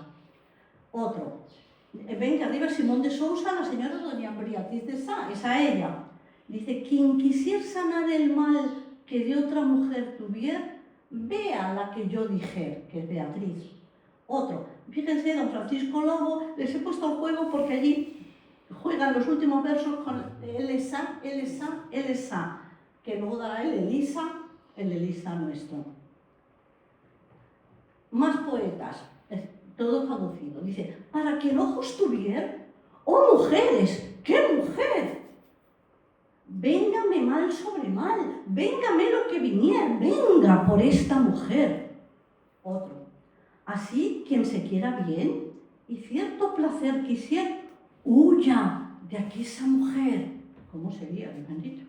Otro, ven que arriba Simón de Sousa, la señora doña Beatriz de Sá, es a ella. Dice, quien quisiera sanar el mal que de otra mujer tuviera, vea la que yo dijera, que es Beatriz. Otro, fíjense, don Francisco Lobo, les he puesto el juego porque allí juegan los últimos versos con Elesa, Elesa, Elesa, que luego dará el Elisa nuestro. Más poetas, todo traducido. Dice, para quien ojos tuviera, oh mujeres, ¡qué mujer! Véngame mal sobre mal, véngame lo que viniera, venga por esta mujer. Otro, así quien se quiera bien y cierto placer quisiera, huya de aquí esa mujer. ¿Cómo sería? Me han dicho.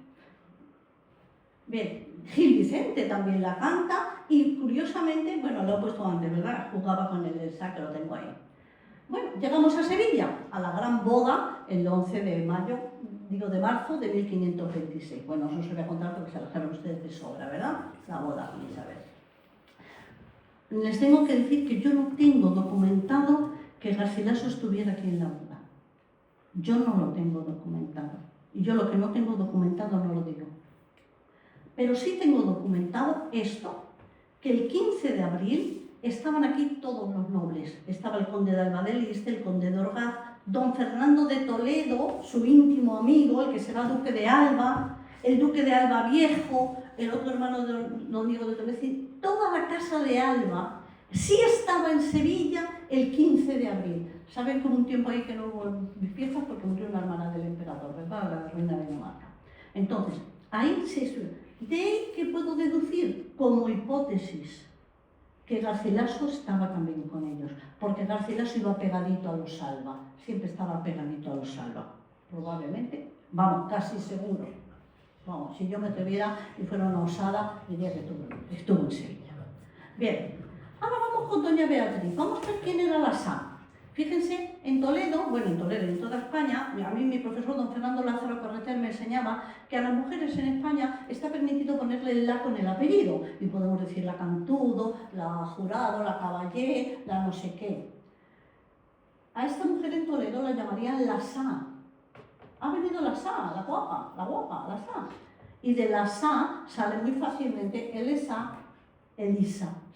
Bien, Gil Vicente también la canta y curiosamente, bueno, lo he puesto antes, ¿verdad? Jugaba con el Elsa, que lo tengo ahí. Bueno, llegamos a Sevilla, a la gran boda, el 11 de marzo de 1526. Bueno, eso se lo voy a contar porque se lo saben ustedes de sobra, ¿verdad? La boda con Isabel. Les tengo que decir que yo no tengo documentado que Garcilaso estuviera aquí en la boda. Yo no lo tengo documentado. Y yo lo que no tengo documentado no lo digo. Pero sí tengo documentado esto, que el 15 de abril estaban aquí todos los nobles. Estaba el conde de Albadelliste, el conde de Orgaz, don Fernando de Toledo, su íntimo amigo, el que será duque de Alba, el duque de Alba Viejo, el otro hermano de don Diego de Toledo. Es decir, toda la casa de Alba sí estaba en Sevilla el 15 de abril. Saben que hubo un tiempo ahí que no hubo fiestas porque murió una hermana del emperador, ¿verdad? La reina de Dinamarca. Entonces, ahí se estudia. De ahí que puedo deducir como hipótesis que Garcilaso estaba también con ellos, porque Garcilaso iba pegadito a los Alba, siempre estaba pegadito a los Alba, probablemente, vamos, casi seguro. Vamos, si yo me atreviera y fuera una osada, diría que estuvo en Sevilla. Bien, ahora vamos con doña Beatriz, vamos a ver quién era la Sá. Fíjense, en Toledo, bueno, en Toledo y en toda España, a mí mi profesor don Fernando Lázaro Correter me enseñaba que a las mujeres en España está permitido ponerle el la con el apellido, y podemos decir la Cantudo, la Jurado, la Caballé, la no sé qué. A esta mujer en Toledo la llamarían la Sá. Ha venido la Sá, la guapa, la Sá. Y de la Sá sale muy fácilmente Elisa,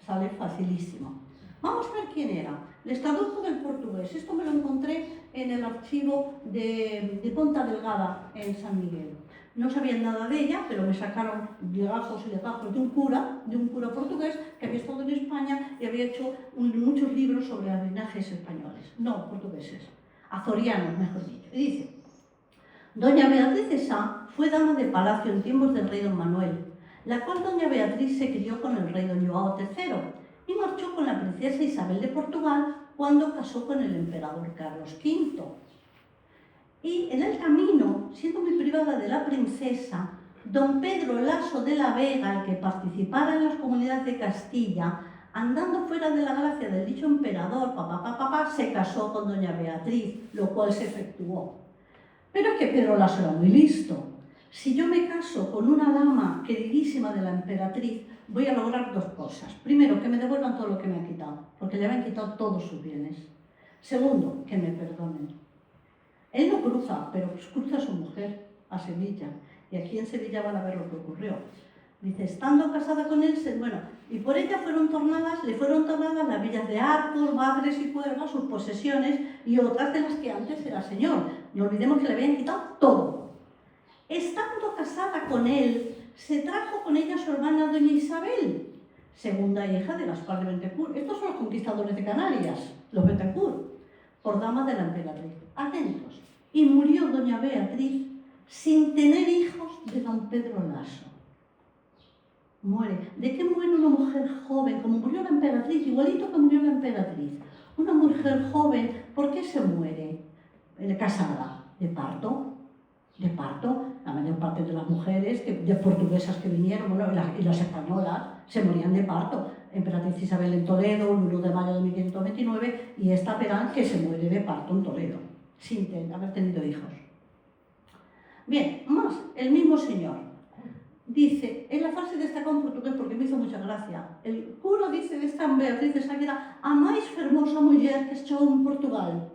sale facilísimo. Vamos a ver quién era. Les traduzco del portugués. Esto me lo encontré en el archivo de Ponta Delgada, en San Miguel. No sabían nada de ella, pero me sacaron legajos y legajos de un cura portugués que había estado en España y había hecho muchos libros sobre los linajes españoles. No, portugueses. Azorianos, mejor dicho. Y dice, doña Beatriz de Sá fue dama de palacio en tiempos del rey don Manuel, la cual doña Beatriz se crió con el rey don Joao III, y marchó con la princesa Isabel de Portugal cuando casó con el emperador Carlos V. Y en el camino, siendo muy privada de la princesa, don Pedro Laso de la Vega, el que participara en las comunidades de Castilla, andando fuera de la gracia del dicho emperador, se casó con doña Beatriz, lo cual se efectuó. Pero es que Pedro Laso era muy listo. Si yo me caso con una dama queridísima de la emperatriz, voy a lograr dos cosas. Primero, que me devuelvan todo lo que me han quitado, porque le habían quitado todos sus bienes. Segundo, que me perdonen. Él no cruza, pero cruza a su mujer a Sevilla. Y aquí en Sevilla van a ver lo que ocurrió. Dice, estando casada con él, bueno, y por ella le fueron tornadas las villas de Arcos, Bagres y Cuerva, sus posesiones, y otras de las que antes era señor. No olvidemos que le habían quitado todo. Estando casada con él, se trajo con ella a su hermana doña Isabel, segunda hija de Gaspar de Bentencourt. Estos son los conquistadores de Canarias, los Bentencourt, por dama de la emperatriz. Atentos. Y murió doña Beatriz sin tener hijos de don Pedro Laso. Muere. ¿De qué muere una mujer joven? Como murió la emperatriz, igualito que murió la emperatriz. Una mujer joven, ¿por qué se muere? Casada. ¿De parto? De parto. La mayor parte de las mujeres de portuguesas que vinieron, bueno, y las españolas, se morían de parto. Emperatriz Isabel en Toledo, el 1 de mayo de 1529, y esta verán que se muere de parto en Toledo, sin haber tenido hijos. Bien, más, el mismo señor dice, en la frase destacada en portugués porque me hizo mucha gracia, el cura dice de esta Beatriz de Ságueda, a máis fermosa muller que echou en Portugal,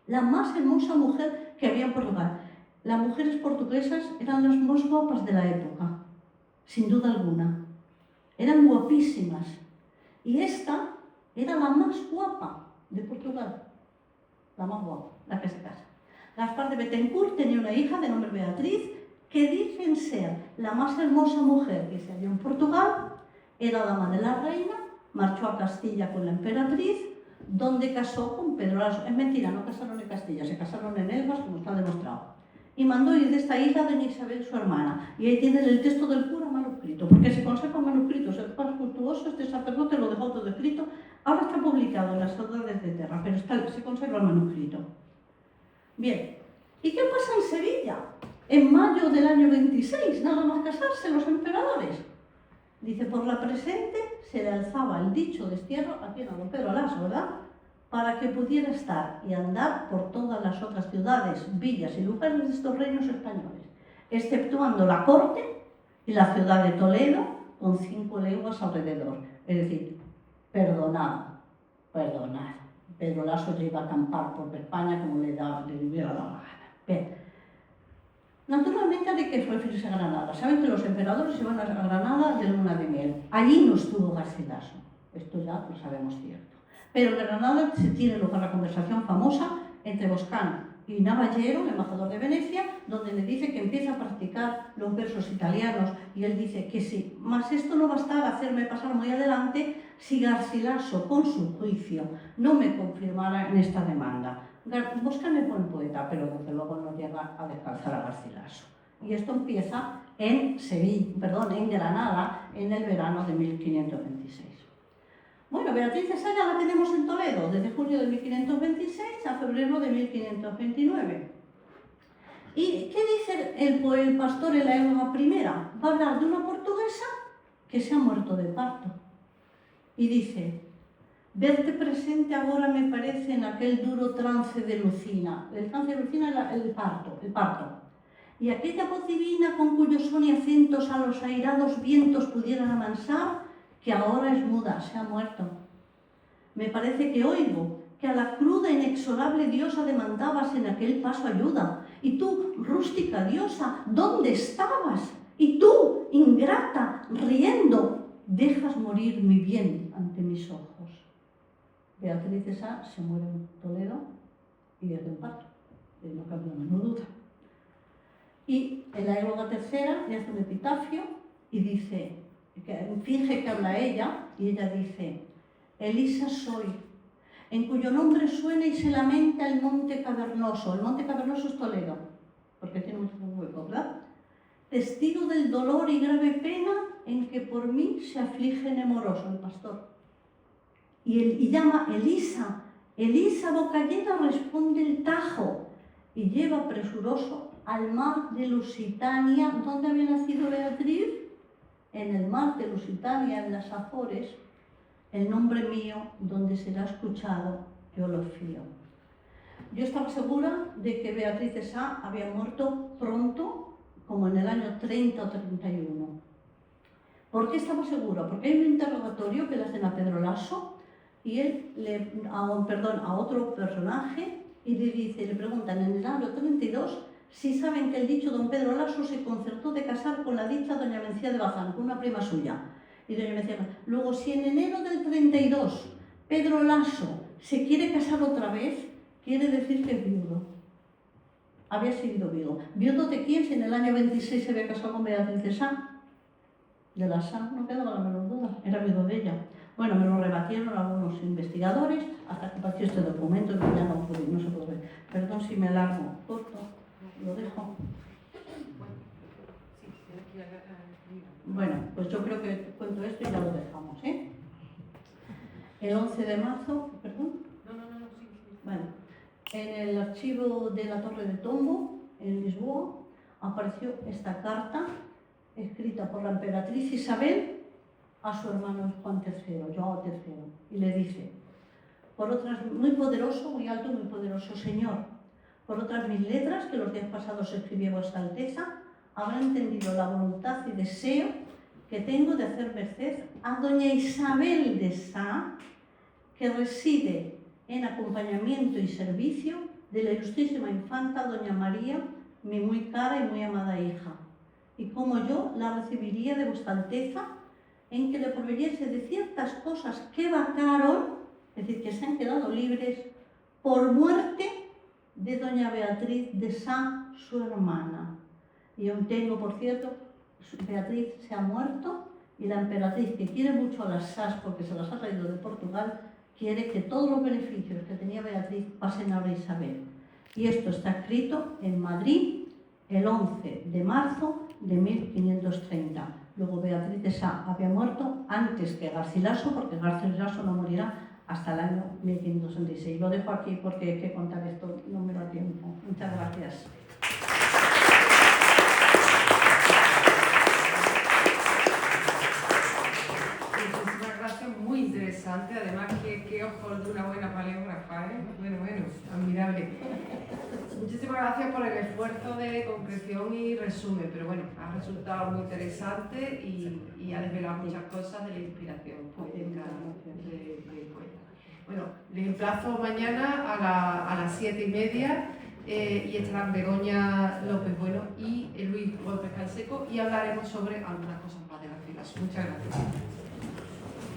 la más hermosa mujer que había en Portugal. Las mujeres portuguesas eran las más guapas de la época, sin duda alguna. Eran guapísimas. Y esta era la más guapa de Portugal. La más guapa, la que se casa. Gaspar de Bettencourt tenía una hija de nombre Beatriz, que dicen ser la más hermosa mujer que se halló en Portugal. Era dama de la reina, marchó a Castilla con la emperatriz, donde casó con Pedro Laso. Es mentira, no casaron en Castilla, se casaron en Elvas, como está demostrado. Y mandó ir de esta isla doña Isabel, su hermana. Y ahí tienen el texto del cura manuscrito, porque se conservan manuscritos. El más cultuoso, este sacerdote lo dejó todo escrito. Ahora está publicado en las Saudades de Terra, pero se conserva el manuscrito. Bien, ¿y qué pasa en Sevilla? En mayo del año 26, nada más casarse los emperadores. Dice, por la presente se le alzaba el dicho destierro aquí a don Pedro Laso, ¿verdad? Para que pudiera estar y andar por todas las otras ciudades, villas y lugares de estos reinos españoles, exceptuando la corte y la ciudad de Toledo, con 5 leguas alrededor. Es decir, perdonad. Pedro Laso ya iba a acampar por España como le hubiera dado la gana. Bien. Naturalmente, ¿de qué fue referirse a Granada? Saben que los emperadores iban a Granada de luna de miel. Allí no estuvo Garcilaso. Esto ya lo sabemos cierto. Pero en Granada se tiene lugar la conversación famosa entre Boscán y Navallero, el embajador de Venecia, donde le dice que empieza a practicar los versos italianos, y él dice que sí, mas esto no bastaba a hacerme pasar muy adelante si Garcilaso, con su juicio, no me confirmara en esta demanda. Boscán es buen poeta, pero desde luego no llega a descalzar a Garcilaso. Y esto empieza en Granada, en el verano de 1526. Bueno, Beatriz de Ságueda la tenemos en Toledo desde julio de 1526 a febrero de 1529. ¿Y qué dice el pastor en la Época Primera? Va a hablar de una portuguesa que se ha muerto de parto. Y dice, verte presente ahora me parece en aquel duro trance de Lucina. El trance de Lucina es el parto. Y aquella voz divina con cuyos son y acentos a los airados vientos pudieran amansar, que ahora es muda, se ha muerto. Me parece que oigo que a la cruda inexorable diosa demandabas en aquel paso ayuda. Y tú, rústica diosa, ¿dónde estabas? Y tú, ingrata, riendo, dejas morir mi bien ante mis ojos. Beatriz de Sá se muere en Toledo y es de un parto, no cabe la menor duda. Y en la Égloga tercera le hace un epitafio y dice, que finge que habla ella, y ella dice, Elisa soy, en cuyo nombre suena y se lamenta el monte cavernoso. El monte cavernoso es Toledo, porque tiene un hueco, ¿verdad? Testigo del dolor y grave pena en que por mí se aflige nemoroso el pastor. Y llama Elisa. Elisa boca llena responde el Tajo y lleva presuroso al mar de Lusitania. ¿Dónde había nacido Beatriz? En el mar de Lusitania, en las Azores. El nombre mío, donde será escuchado, yo lo fío. Yo estaba segura de que Beatriz de Sá había muerto pronto, como en el año 30 o 31. ¿Por qué estaba segura? Porque hay un interrogatorio que le hacen a Pedro Laso y él a otro personaje y le preguntan en el año 32 si saben que el dicho don Pedro Laso se concertó de casar con la dicha doña Mencía de Bazán, con una prima suya. Y doña Mencía, luego si en enero del 32 Pedro Laso se quiere casar otra vez, quiere decir que es viudo. había sido viudo. ¿Viudo de quién? Si en el año 26 se había casado con Beatriz de Sá. De la Sá, no quedaba la menor duda, era viudo de ella. Bueno, me lo rebatieron algunos investigadores hasta que apareció este documento que ya no se puede ver. Perdón si me alargo, corto, lo dejo. Bueno, pues yo creo que cuento esto y ya lo dejamos, ¿eh? El 11 de marzo, perdón. No, sí. Bueno, en el archivo de la Torre de Tombo, en Lisboa, apareció esta carta escrita por la emperatriz Isabel a su hermano Juan III, João III, y le dice: por otras, muy poderoso, muy alto, muy poderoso señor, por otras 1000 letras que los días pasados escribió vuestra Alteza, habrá entendido la voluntad y deseo que tengo de hacer merced a doña Isabel de Sá, que reside en acompañamiento y servicio de la ilustrísima infanta doña María, mi muy cara y muy amada hija, y como yo la recibiría de vuestra Alteza, en que le proveyese de ciertas cosas que vacaron, es decir, que se han quedado libres, por muerte de doña Beatriz de Sá, su hermana. Y aún tengo, por cierto, Beatriz se ha muerto y la emperatriz, que quiere mucho a las Sás porque se las ha traído de Portugal, quiere que todos los beneficios que tenía Beatriz pasen ahora a Isabel. Y esto está escrito en Madrid el 11 de marzo de 1530. Luego Beatriz de Sá había muerto antes que Garcilaso, porque Garcilaso no morirá hasta el año 1566. Lo dejo aquí porque hay que contar esto, no me da tiempo. Muchas gracias. Muy interesante, además que ojos de una buena paleógrafa, ¿eh? Bueno, admirable. Muchísimas gracias por el esfuerzo de concreción y resumen, pero bueno, ha resultado muy interesante y ha desvelado muchas cosas de la inspiración poética de poeta. Bueno, les emplazo mañana a las 7:30 y estarán Begoña López Bueno y Luis López Canseco y hablaremos sobre algunas cosas más de Garcilaso. Muchas gracias.